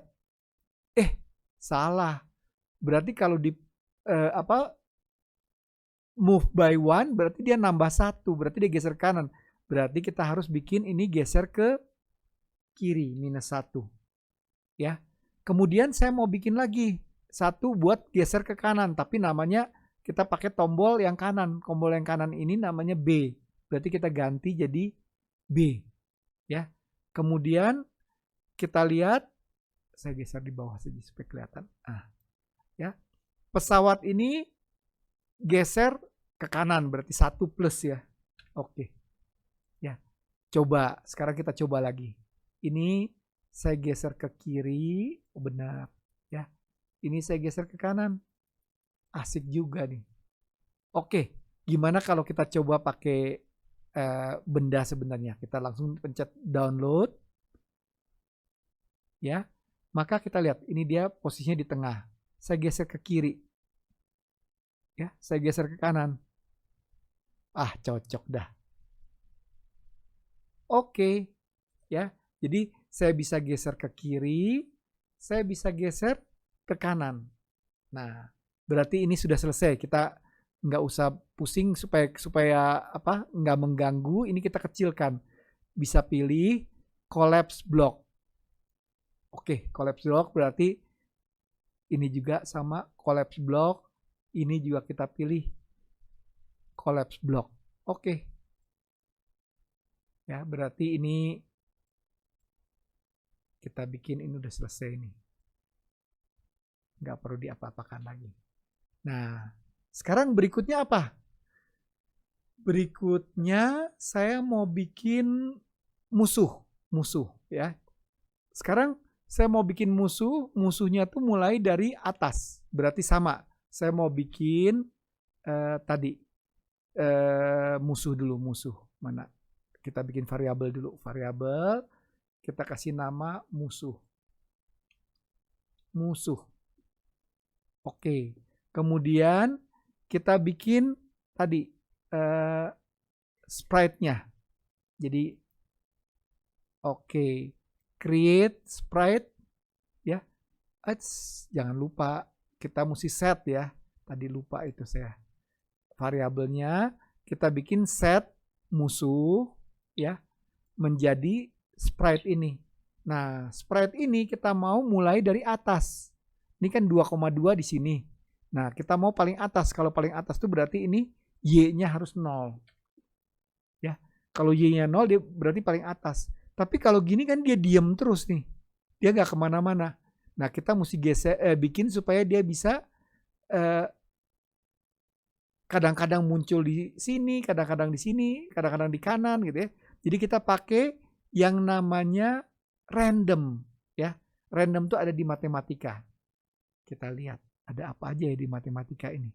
S1: Salah. Berarti kalau di move by 1 berarti dia nambah 1, berarti dia geser kanan. Berarti kita harus bikin ini geser ke kiri, -1. Ya. Kemudian saya mau bikin lagi 1 buat geser ke kanan, tapi namanya kita pakai tombol yang kanan. Tombol yang kanan ini namanya B. Berarti kita ganti jadi B. Ya. Kemudian kita lihat, saya geser di bawah saja supaya kelihatan. Ya. Pesawat ini geser ke kanan, berarti 1 plus ya. Oke. Ya. Coba, sekarang kita coba lagi. Ini saya geser ke kiri, benar. Ini saya geser ke kanan. Asik juga nih. Oke, gimana kalau kita coba pakai benda sebenarnya? Kita langsung pencet download. Ya, maka kita lihat ini dia posisinya di tengah. Saya geser ke kiri. Ya, saya geser ke kanan. Ah, cocok dah. Oke, ya. Jadi saya bisa geser ke kiri, saya bisa geser ke kanan. Nah, berarti ini sudah selesai. Kita nggak usah pusing supaya apa? Nggak mengganggu. Ini kita kecilkan. Bisa pilih collapse block. Oke, collapse block berarti ini juga sama collapse block. Ini juga kita pilih collapse block. Oke. Ya, berarti ini kita bikin ini udah selesai nih. Nggak perlu diapa-apakan lagi. Nah, sekarang berikutnya apa? Berikutnya saya mau bikin musuh ya. Sekarang saya mau bikin musuhnya tuh mulai dari atas. Berarti sama. Saya mau bikin tadi musuh dulu, musuh. Mana? Kita bikin variabel dulu. Variabel, kita kasih nama musuh. Musuh. Oke. Kemudian kita bikin tadi sprite-nya. Jadi oke. Create sprite ya. Jangan lupa kita mesti set ya. Tadi lupa itu saya. Variabelnya kita bikin set musuh ya menjadi sprite ini. Nah, sprite ini kita mau mulai dari atas. Ini kan 2,2 di sini. Nah, kita mau paling atas. Kalau paling atas itu berarti ini Y-nya harus 0. Ya. Kalau Y-nya 0 dia berarti paling atas. Tapi kalau gini kan dia diam terus nih. Dia nggak kemana-mana. Nah, kita mesti bikin supaya dia bisa kadang-kadang muncul di sini, kadang-kadang di sini, kadang-kadang di kanan gitu ya. Jadi kita pakai yang namanya random ya. Random tuh ada di matematika. Kita lihat ada apa aja ya di matematika ini.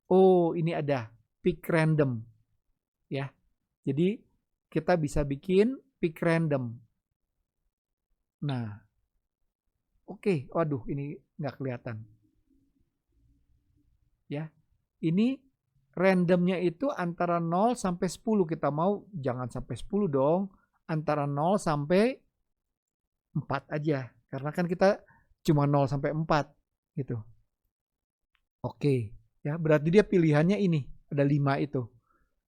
S1: Oh, ini ada pick random ya. Jadi kita bisa bikin pick random. Nah, oke. Waduh, ini nggak kelihatan. Ya, ini randomnya itu antara 0 sampai 10. Kita mau jangan sampai 10 dong. Antara 0 sampai 4 aja. Karena kan kita cuma 0 sampai 4 gitu. Oke, ya berarti dia pilihannya ini. Ada 5 itu.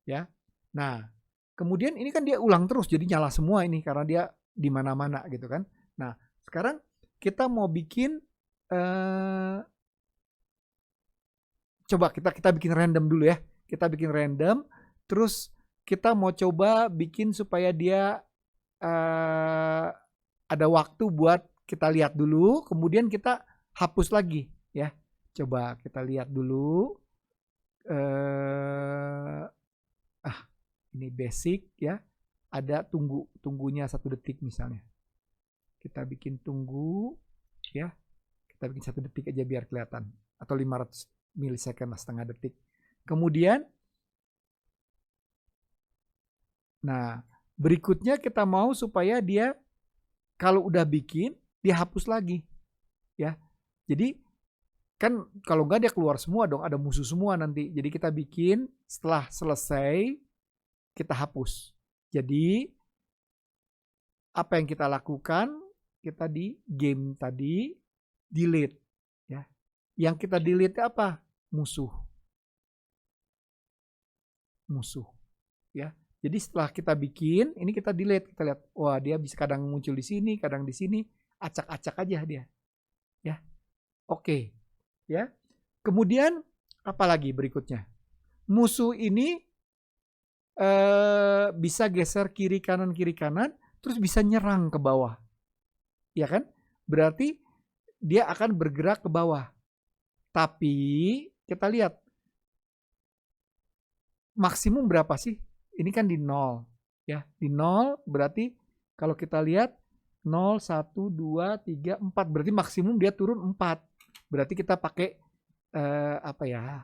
S1: Ya. Nah, kemudian ini kan dia ulang terus jadi nyala semua ini karena dia di mana-mana gitu kan. Nah, sekarang kita mau bikin coba kita bikin random dulu ya. Kita bikin random terus kita mau coba bikin supaya dia ada waktu buat kita lihat dulu, kemudian kita hapus lagi ya. Coba kita lihat dulu. Ini basic ya. Ada tunggunya 1 detik misalnya. Kita bikin tunggu ya. Kita bikin 1 detik aja biar kelihatan. Atau 500 milisecond lah, setengah detik. Kemudian nah, berikutnya kita mau supaya dia kalau udah bikin dia hapus lagi. Ya. Jadi kan kalau nggak dia keluar semua dong, ada musuh semua nanti. Jadi kita bikin setelah selesai kita hapus. Jadi apa yang kita lakukan? Kita di game tadi delete ya. Yang kita delete apa? Musuh ya. Jadi setelah kita bikin, ini kita delete, kita lihat, wah dia bisa kadang muncul di sini, kadang di sini, acak-acak aja dia. Ya. Oke. Ya. Kemudian apa lagi berikutnya? Musuh ini bisa geser kiri kanan, terus bisa nyerang ke bawah. Ya kan? Berarti dia akan bergerak ke bawah. Tapi kita lihat maksimum berapa sih? Ini kan di 0 ya. Di 0 berarti kalau kita lihat 0, 1, 2, 3, 4. Berarti maksimum dia turun 4. Berarti kita pakai apa ya?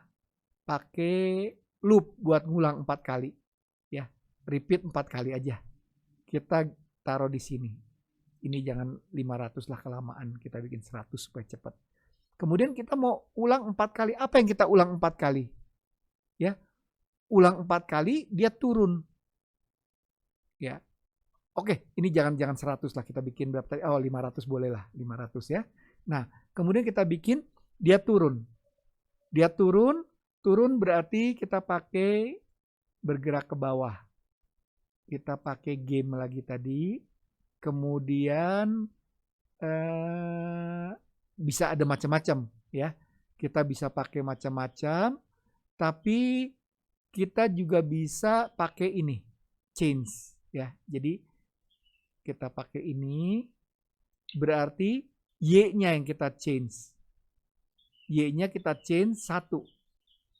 S1: Pakai loop buat ngulang 4 kali. Ya, repeat 4 kali aja. Kita taruh di sini. Ini jangan 500 lah, kelamaan. Kita bikin 100 supaya cepat. Kemudian kita mau ulang 4 kali. Apa yang kita ulang 4 kali? Ya, ulang 4 kali dia turun. Ya. Oke, ini jangan 100 lah, kita bikin berapa tadi? Oh, 500 boleh lah, 500 ya. Nah, kemudian kita bikin dia turun. Dia turun berarti kita pakai bergerak ke bawah. Kita pakai game lagi tadi. Kemudian bisa ada macam-macam ya. Kita bisa pakai macam-macam, tapi kita juga bisa pakai ini, change ya. Jadi kita pakai ini, berarti Y-nya yang kita change. Y-nya kita change 1.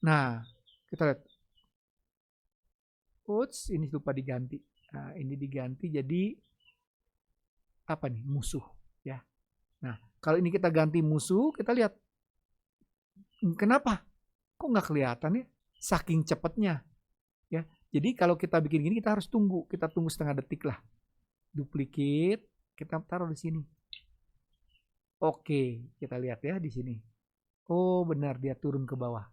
S1: Nah, kita lihat. Uts, ini lupa diganti. Nah, ini diganti jadi apa nih? Musuh ya. Nah, kalau ini kita ganti musuh, kita lihat. Kenapa? Kok nggak kelihatan ya? Saking cepatnya ya. Jadi kalau kita bikin gini, kita harus tunggu. Kita tunggu setengah detik lah. Duplicate, kita taruh di sini. Oke, kita lihat ya di sini. Oh, benar, dia turun ke bawah.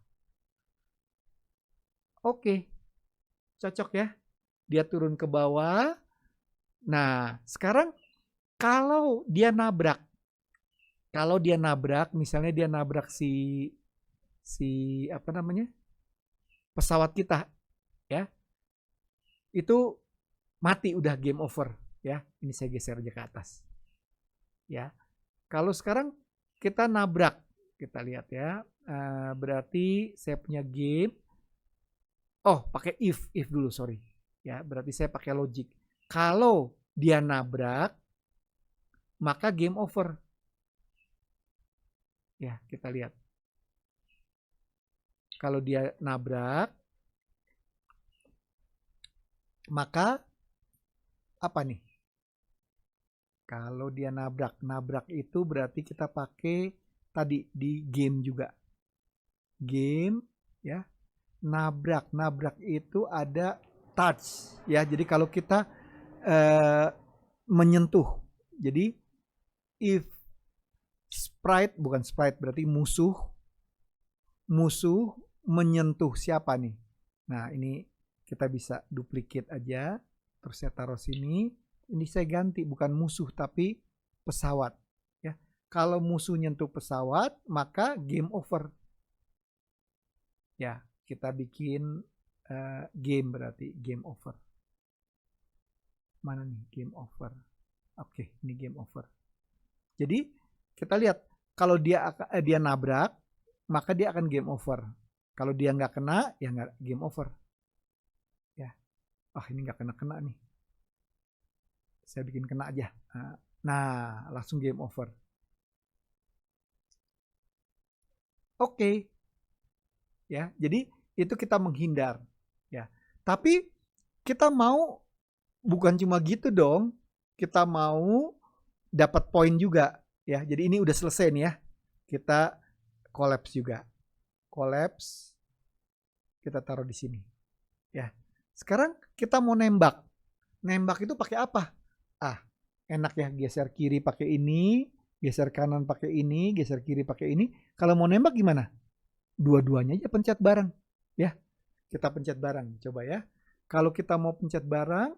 S1: Oke, cocok ya. Dia turun ke bawah. Nah, sekarang kalau dia nabrak, misalnya dia nabrak si apa namanya, pesawat kita, ya, itu mati, udah game over. Ya, ini saya geser aja ke atas. Ya, kalau sekarang kita nabrak, kita lihat ya, berarti saya punya game. Oh, pakai if dulu, sorry. Ya, berarti saya pakai logic. Kalau dia nabrak, maka game over. Ya, kita lihat. Kalau dia nabrak, maka apa nih? Kalau dia nabrak itu berarti kita pakai tadi di game juga. Game, ya. Nabrak itu ada touch, ya. Jadi kalau kita menyentuh, jadi if sprite, bukan sprite, berarti musuh menyentuh siapa nih? Nah, ini kita bisa duplicate aja, terus saya taruh sini. Ini saya ganti, bukan musuh tapi pesawat, ya. Kalau musuh nyentuh pesawat, maka game over. Ya, kita bikin game, berarti game over. Mana nih game over? Oke, ini game over. Jadi kita lihat, kalau dia nabrak, maka dia akan game over. Kalau dia nggak kena, ya nggak game over. Ya, ini nggak kena nih. Saya bikin kena aja. Nah, langsung game over. Oke. Ya, jadi itu kita menghindar. Ya, tapi kita mau bukan cuma gitu dong. Kita mau dapat poin juga. Ya, jadi ini udah selesai nih ya. Kita collapse juga. Collapse. Kita taruh di sini. Ya. Sekarang kita mau nembak. Nembak itu pakai apa? Enak ya, geser kiri pakai ini, geser kanan pakai ini, geser kiri pakai ini. Kalau mau nembak gimana? Dua-duanya aja pencet bareng, ya. Kita pencet bareng, coba ya. Kalau kita mau pencet bareng,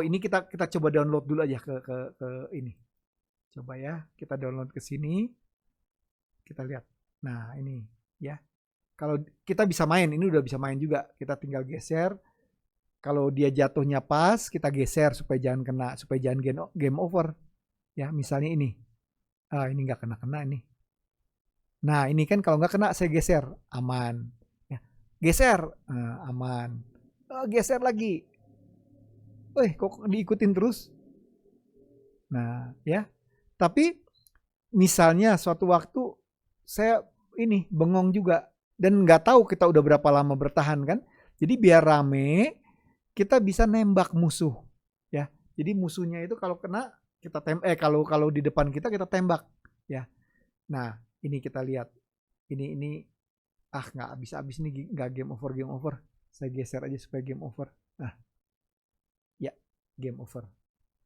S1: ini kita coba download dulu aja ke ini. Coba ya, kita download ke sini. Kita lihat. Nah, ini ya. Kalau kita bisa main, ini udah bisa main juga. Kita tinggal geser. Kalau dia jatuhnya pas, kita geser supaya jangan kena, supaya jangan game over. Ya, misalnya ini. Ini nggak kena nih. Nah, ini kan kalau nggak kena, saya geser. Aman. Ya, geser. Aman. Geser lagi. Kok diikutin terus? Nah, ya. Tapi, misalnya suatu waktu, saya ini bengong juga. Dan nggak tahu kita udah berapa lama bertahan kan. Jadi biar rame, kita bisa nembak musuh, ya. Jadi musuhnya itu kalau kena kita kalau di depan kita tembak ya. Nah, ini kita lihat. Ini nggak habis nih, nggak game over. Saya geser aja supaya game over. Nah, ya game over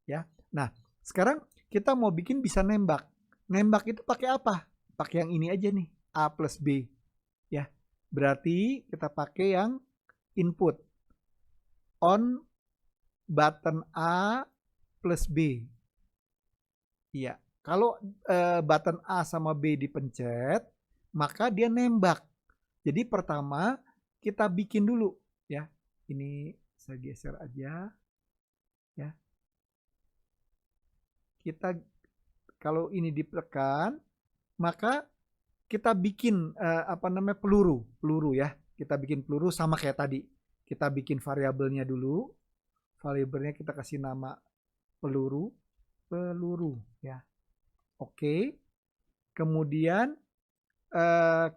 S1: ya. Nah, sekarang kita mau bikin bisa nembak. Nembak itu pakai apa? Pakai yang ini aja nih, A plus B ya. Berarti kita pakai yang input on button A plus B. Iya, kalau button A sama B dipencet, maka dia nembak. Jadi pertama kita bikin dulu ya. Ini saya geser aja ya. Kita kalau ini ditekan, maka kita bikin peluru ya. Kita bikin peluru sama kayak tadi. Kita bikin variabelnya dulu. Variabelnya kita kasih nama peluru ya. Oke. Kemudian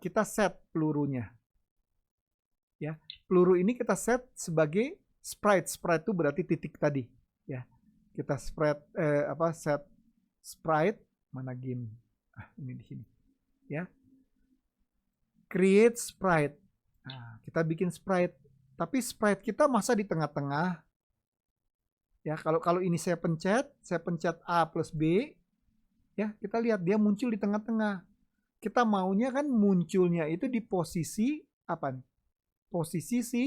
S1: kita set pelurunya. Ya. Peluru ini kita set sebagai sprite. Sprite itu berarti titik tadi ya. Kita set sprite, mana game? Ini di sini. Ya. Create sprite. Nah, kita bikin sprite. Tapi sprite kita masa di tengah-tengah? Ya, kalau ini saya pencet A plus B, ya kita lihat dia muncul di tengah-tengah. Kita maunya kan munculnya itu di posisi apa nih? Posisi si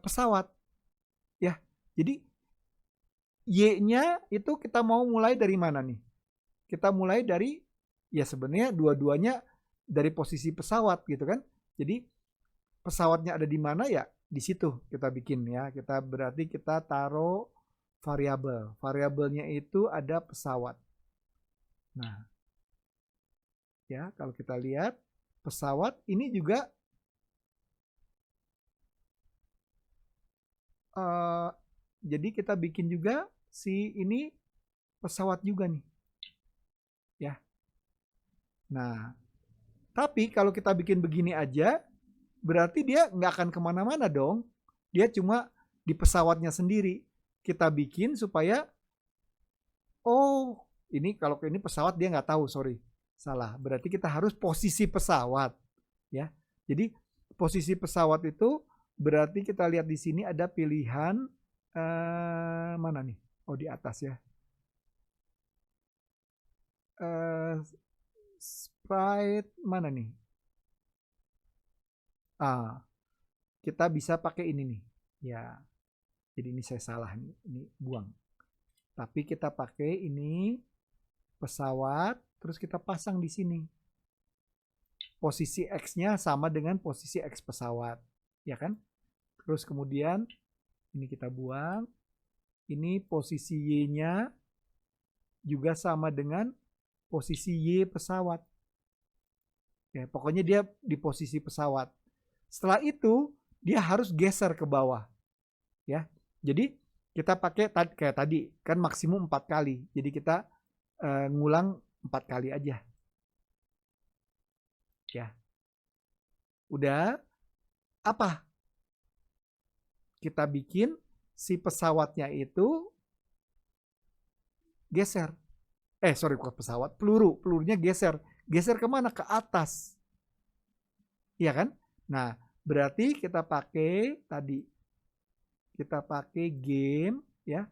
S1: pesawat. Ya, jadi Y-nya itu kita mau mulai dari mana nih? Kita mulai dari, ya sebenarnya dua-duanya dari posisi pesawat gitu kan. Jadi pesawatnya ada di mana ya? Di situ kita bikin ya. Berarti kita taruh variabel. Variabelnya itu ada pesawat. Nah, ya kalau kita lihat pesawat ini juga jadi kita bikin juga si ini pesawat juga nih. Ya. Nah, tapi kalau kita bikin begini aja, berarti dia nggak akan kemana-mana dong. Dia cuma di pesawatnya sendiri. Kita bikin supaya, oh ini kalau ini pesawat dia nggak tahu, sorry, salah. Berarti kita harus posisi pesawat, ya. Jadi posisi pesawat itu berarti kita lihat di sini ada pilihan mana nih? Oh di atas ya. Sprite mana nih? Kita bisa pakai ini nih. Ya. Jadi ini saya salah nih, ini buang. Tapi kita pakai ini pesawat, terus kita pasang di sini. Posisi X-nya sama dengan posisi X pesawat, ya kan? Terus kemudian ini kita buang. Ini posisi Y-nya juga sama dengan posisi Y pesawat. Ya, pokoknya dia di posisi pesawat. Setelah itu dia harus geser ke bawah. Ya. Jadi kita pakai kayak tadi kan maksimum 4 kali. Jadi kita ngulang 4 kali aja. Ya. Udah apa? Kita bikin si pesawatnya itu geser. Bukan pesawat, pelurunya geser. Geser kemana? Ke atas. Iya kan? Nah, berarti kita pakai tadi. Kita pakai game, ya.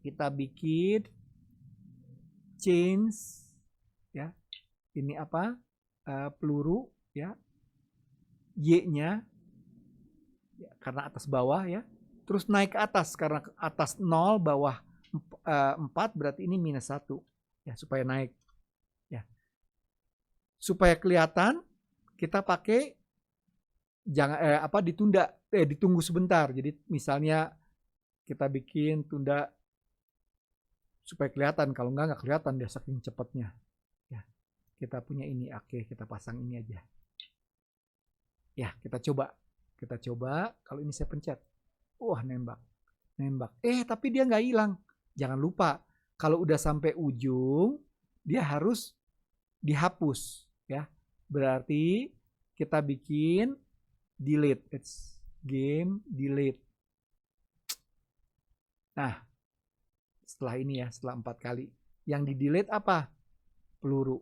S1: Kita bikin change, ya. Ini apa? Peluru, ya. Y-nya, ya, karena atas bawah, ya. Terus naik ke atas, karena atas 0, bawah 4, berarti ini minus 1. Ya, supaya naik. Ya. Supaya kelihatan, kita pakai ditunggu sebentar. Jadi misalnya kita bikin tunda supaya kelihatan, kalau enggak kelihatan dia saking cepatnya. Ya. Kita punya ini, oke, kita pasang ini aja. Ya, kita coba. Kalau ini saya pencet. Wah, nembak. Tapi dia nggak hilang. Jangan lupa, kalau udah sampai ujung, dia harus dihapus. Ya, berarti kita bikin delete. game delete. Nah, setelah ini ya, setelah 4 kali, yang di delete apa? Peluru.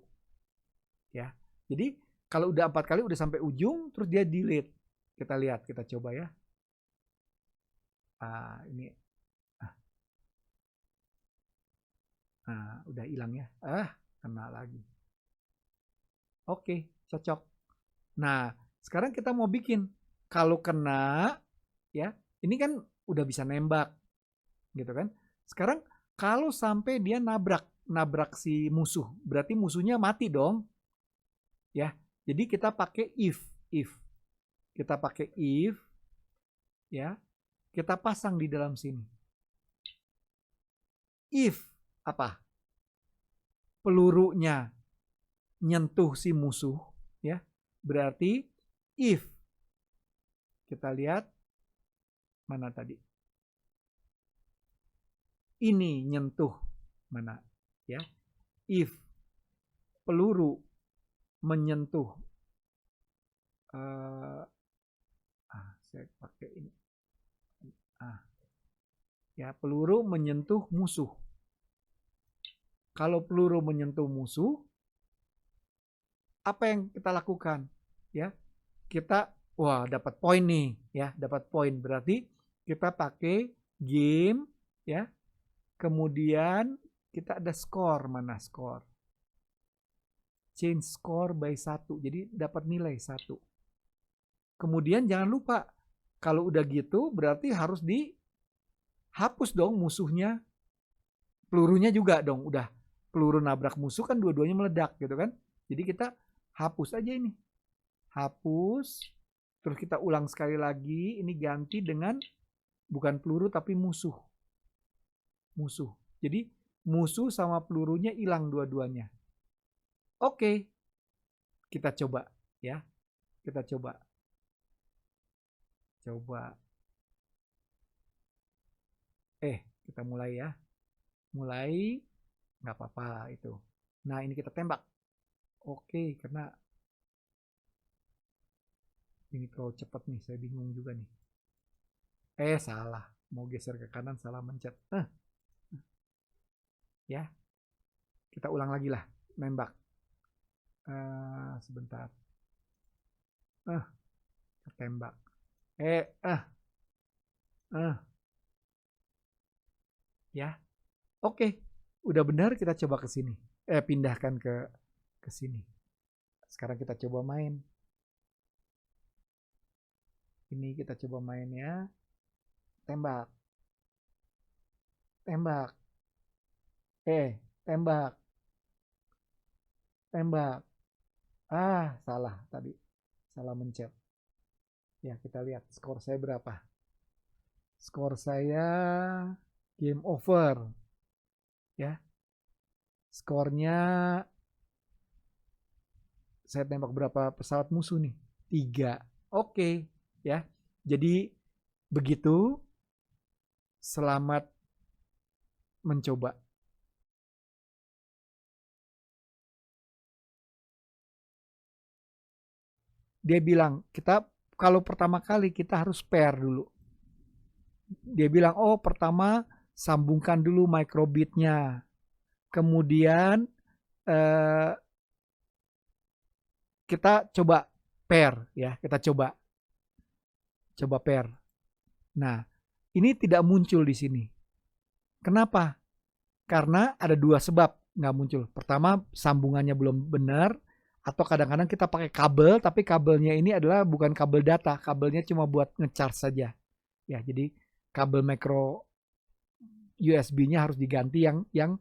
S1: Ya. Jadi kalau udah 4 kali udah sampai ujung, terus dia delete. Kita lihat, kita coba ya. Ini. Udah hilang ya. Kena lagi. Oke, cocok. Nah, sekarang kita mau bikin. Kalau kena, ya, ini kan udah bisa nembak, gitu kan. Sekarang kalau sampai dia nabrak si musuh, berarti musuhnya mati dong. Ya, jadi kita pakai if. Kita pakai if, ya, kita pasang di dalam sini. If apa? Pelurunya nyentuh si musuh, ya, berarti if. Kita lihat mana tadi? Ini nyentuh mana, ya? If peluru menyentuh, saya pakai ini. Ya, peluru menyentuh musuh. Kalau peluru menyentuh musuh, apa yang kita lakukan? Ya, kita dapat poin nih, ya, dapat poin. Berarti kita pakai game, ya. Kemudian kita ada skor, mana skor? Change score by 1. Jadi dapat nilai 1. Kemudian jangan lupa, kalau udah gitu berarti harus dihapus dong musuhnya. Pelurunya juga dong, udah peluru nabrak musuh kan dua-duanya meledak gitu kan. Jadi kita hapus aja ini. Hapus, terus kita ulang sekali lagi, ini ganti dengan bukan peluru tapi musuh. Jadi musuh sama pelurunya hilang dua-duanya. Oke. Kita coba ya. Kita coba. Kita mulai ya. Mulai, nggak apa-apa itu. Nah, ini kita tembak. Oke, karena ini terlalu cepat nih, saya bingung juga nih. Salah. Mau geser ke kanan, salah mencet. Ya. Kita ulang lagi lah, nembak. Sebentar. Tembak. Ya. Oke. Udah benar, kita coba ke sini. Pindahkan ke sini. Sekarang kita coba main. Ini kita coba main ya. Tembak. Tembak. Tembak. Tembak. Salah tadi. Salah mencet. Ya, kita lihat skor saya berapa. Skor saya game over. Ya. Skornya saya tembak berapa pesawat musuh nih? 3. Oke, ya. Jadi begitu. Selamat mencoba. Dia bilang, kita kalau pertama kali kita harus pair dulu. Dia bilang, pertama sambungkan dulu microbitnya. Kemudian kita coba pair ya, kita coba pair. Nah, ini tidak muncul di sini. Kenapa? Karena ada 2 sebab nggak muncul. Pertama, sambungannya belum benar, atau kadang-kadang kita pakai kabel, tapi kabelnya ini adalah bukan kabel data, kabelnya cuma buat ngecharge saja. Ya, jadi kabel micro USB-nya harus diganti yang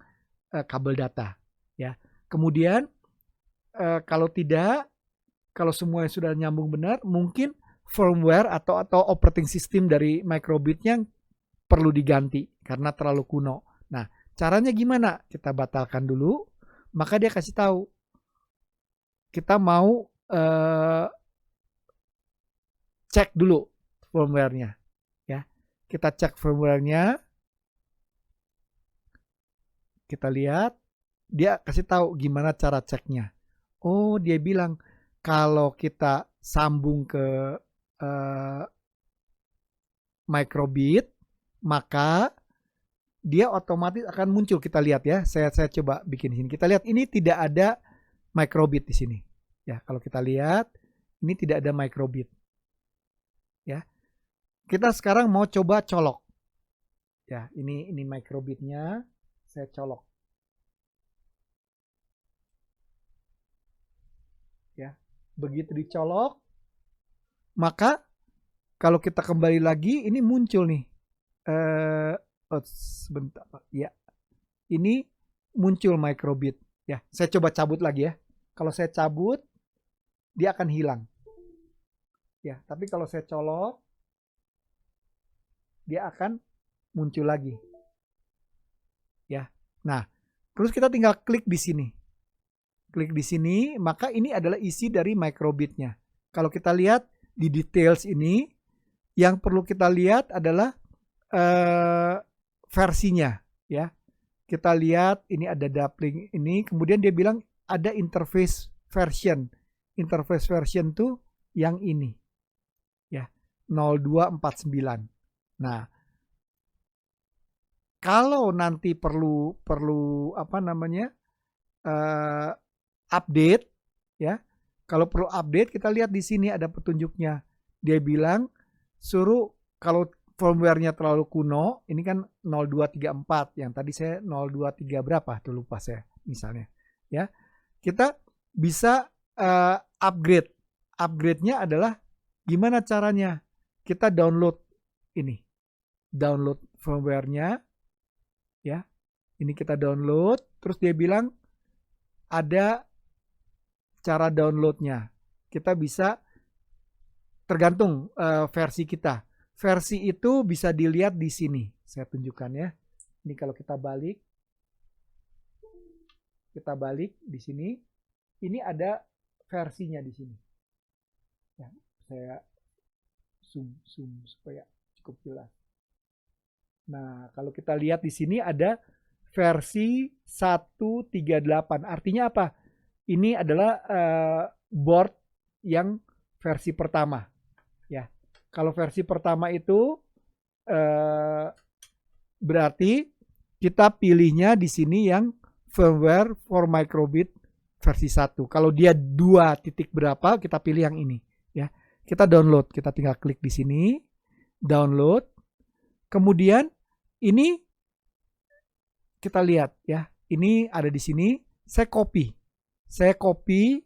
S1: kabel data. Ya. Kemudian kalau semuanya sudah nyambung benar, mungkin firmware atau operating system dari microbitnya perlu diganti karena terlalu kuno. Nah, caranya gimana? Kita batalkan dulu, maka dia kasih tahu kita mau cek dulu firmware-nya. Ya, kita cek firmware-nya. Kita lihat, dia kasih tahu gimana cara ceknya. Dia bilang kalau kita sambung ke microbit, maka dia otomatis akan muncul. Kita lihat ya, saya coba bikin di sini. Kita lihat ini tidak ada microbit di sini. Ya, kalau kita lihat ini tidak ada microbit. Ya. Kita sekarang mau coba colok. Ya, ini microbitnya saya colok. Ya, begitu dicolok, maka kalau kita kembali lagi ini muncul nih. Sebentar, ya. Ini muncul microbit. Ya, saya coba cabut lagi ya. Kalau saya cabut, dia akan hilang. Ya, tapi kalau saya colok, dia akan muncul lagi. Ya. Nah, terus kita tinggal klik di sini. Klik di sini, maka ini adalah isi dari microbitnya. Kalau kita lihat di details ini, yang perlu kita lihat adalah versinya, ya. Kita lihat ini ada doubling ini, kemudian dia bilang ada interface version. Interface version tuh yang ini. Ya, 0249. Nah, kalau nanti perlu apa namanya? Update, ya. Kalau perlu update, kita lihat di sini ada petunjuknya. Dia bilang suruh kalau firmware-nya terlalu kuno, ini kan 0234, yang tadi saya 023 berapa tuh lupa saya misalnya, ya. Kita bisa upgrade. Upgrade-nya adalah gimana caranya? Kita download ini. Download firmware-nya, ya. Ini kita download, terus dia bilang ada cara downloadnya. Kita bisa tergantung versi kita. Versi itu bisa dilihat di sini. Saya tunjukkan ya. Ini kalau kita balik di sini. Ini ada versinya di sini. Ya, saya zoom supaya cukup jelas. Nah, kalau kita lihat di sini ada versi 138. Artinya apa? Ini adalah board yang versi pertama. Ya, kalau versi pertama itu berarti kita pilihnya di sini yang firmware for microbit versi 1. Kalau dia 2 titik berapa, kita pilih yang ini. Ya, kita download. Kita tinggal klik di sini, download. Kemudian ini kita lihat ya. Ini ada di sini. Saya copy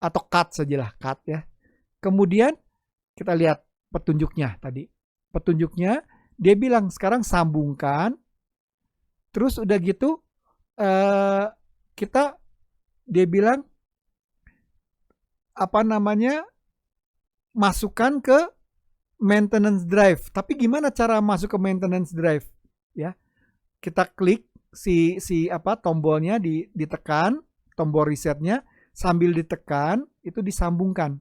S1: atau cut sajalah, cut ya. Kemudian kita lihat petunjuknya tadi. Petunjuknya dia bilang sekarang sambungkan. Terus udah gitu dia bilang apa namanya? Masukkan ke maintenance drive. Tapi gimana cara masuk ke maintenance drive? Ya. Kita klik si tombolnya ditekan, tombol resetnya sambil ditekan itu disambungkan.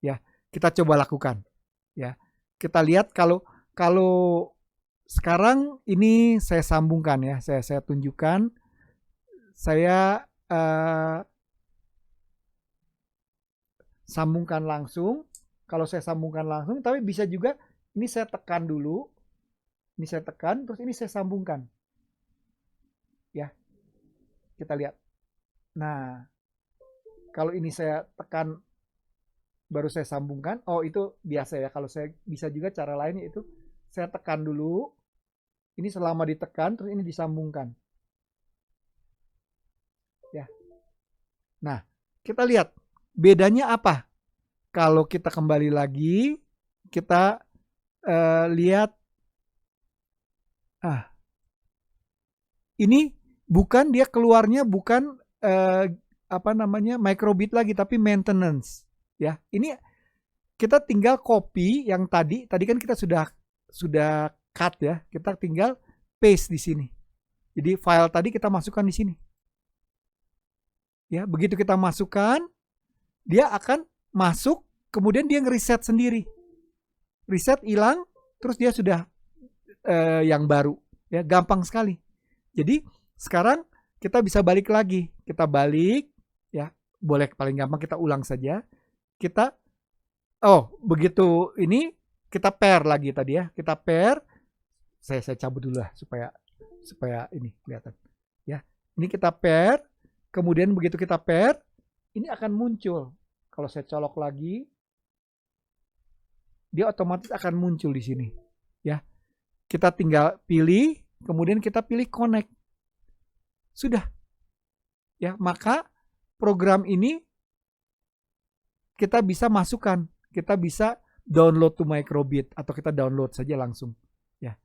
S1: Ya, kita coba lakukan. Ya, kita lihat kalau sekarang ini saya sambungkan ya, saya tunjukkan. Saya sambungkan langsung. Kalau saya sambungkan langsung, tapi bisa juga ini saya tekan dulu. Ini saya tekan, terus ini saya sambungkan. Ya, kita lihat. Nah, kalau ini saya tekan baru saya sambungkan, oh itu biasa ya. Kalau saya bisa juga cara lainnya itu saya tekan dulu. Ini selama ditekan terus ini disambungkan. Ya. Nah, kita lihat bedanya apa? Kalau kita kembali lagi, kita lihat ini bukan dia keluarnya bukan microbit lagi tapi maintenance ya. Ini kita tinggal copy yang tadi kan kita sudah cut ya. Kita tinggal paste di sini. Jadi file tadi kita masukkan di sini. Ya, begitu kita masukkan dia akan masuk, kemudian dia ngereset sendiri. Reset hilang, terus dia sudah yang baru ya, gampang sekali. Jadi sekarang kita bisa balik lagi. Kita balik ya, boleh paling gampang kita ulang saja. Kita begitu ini kita pair lagi tadi ya. Kita pair. Saya cabut dulu lah supaya ini kelihatan. Ya. Ini kita pair. Kemudian begitu kita pair, ini akan muncul. Kalau saya colok lagi, dia otomatis akan muncul di sini. Ya. Kita tinggal pilih, kemudian kita pilih connect. Sudah. Ya, maka program ini kita bisa masukkan, kita bisa download to microbit atau kita download saja langsung. Ya.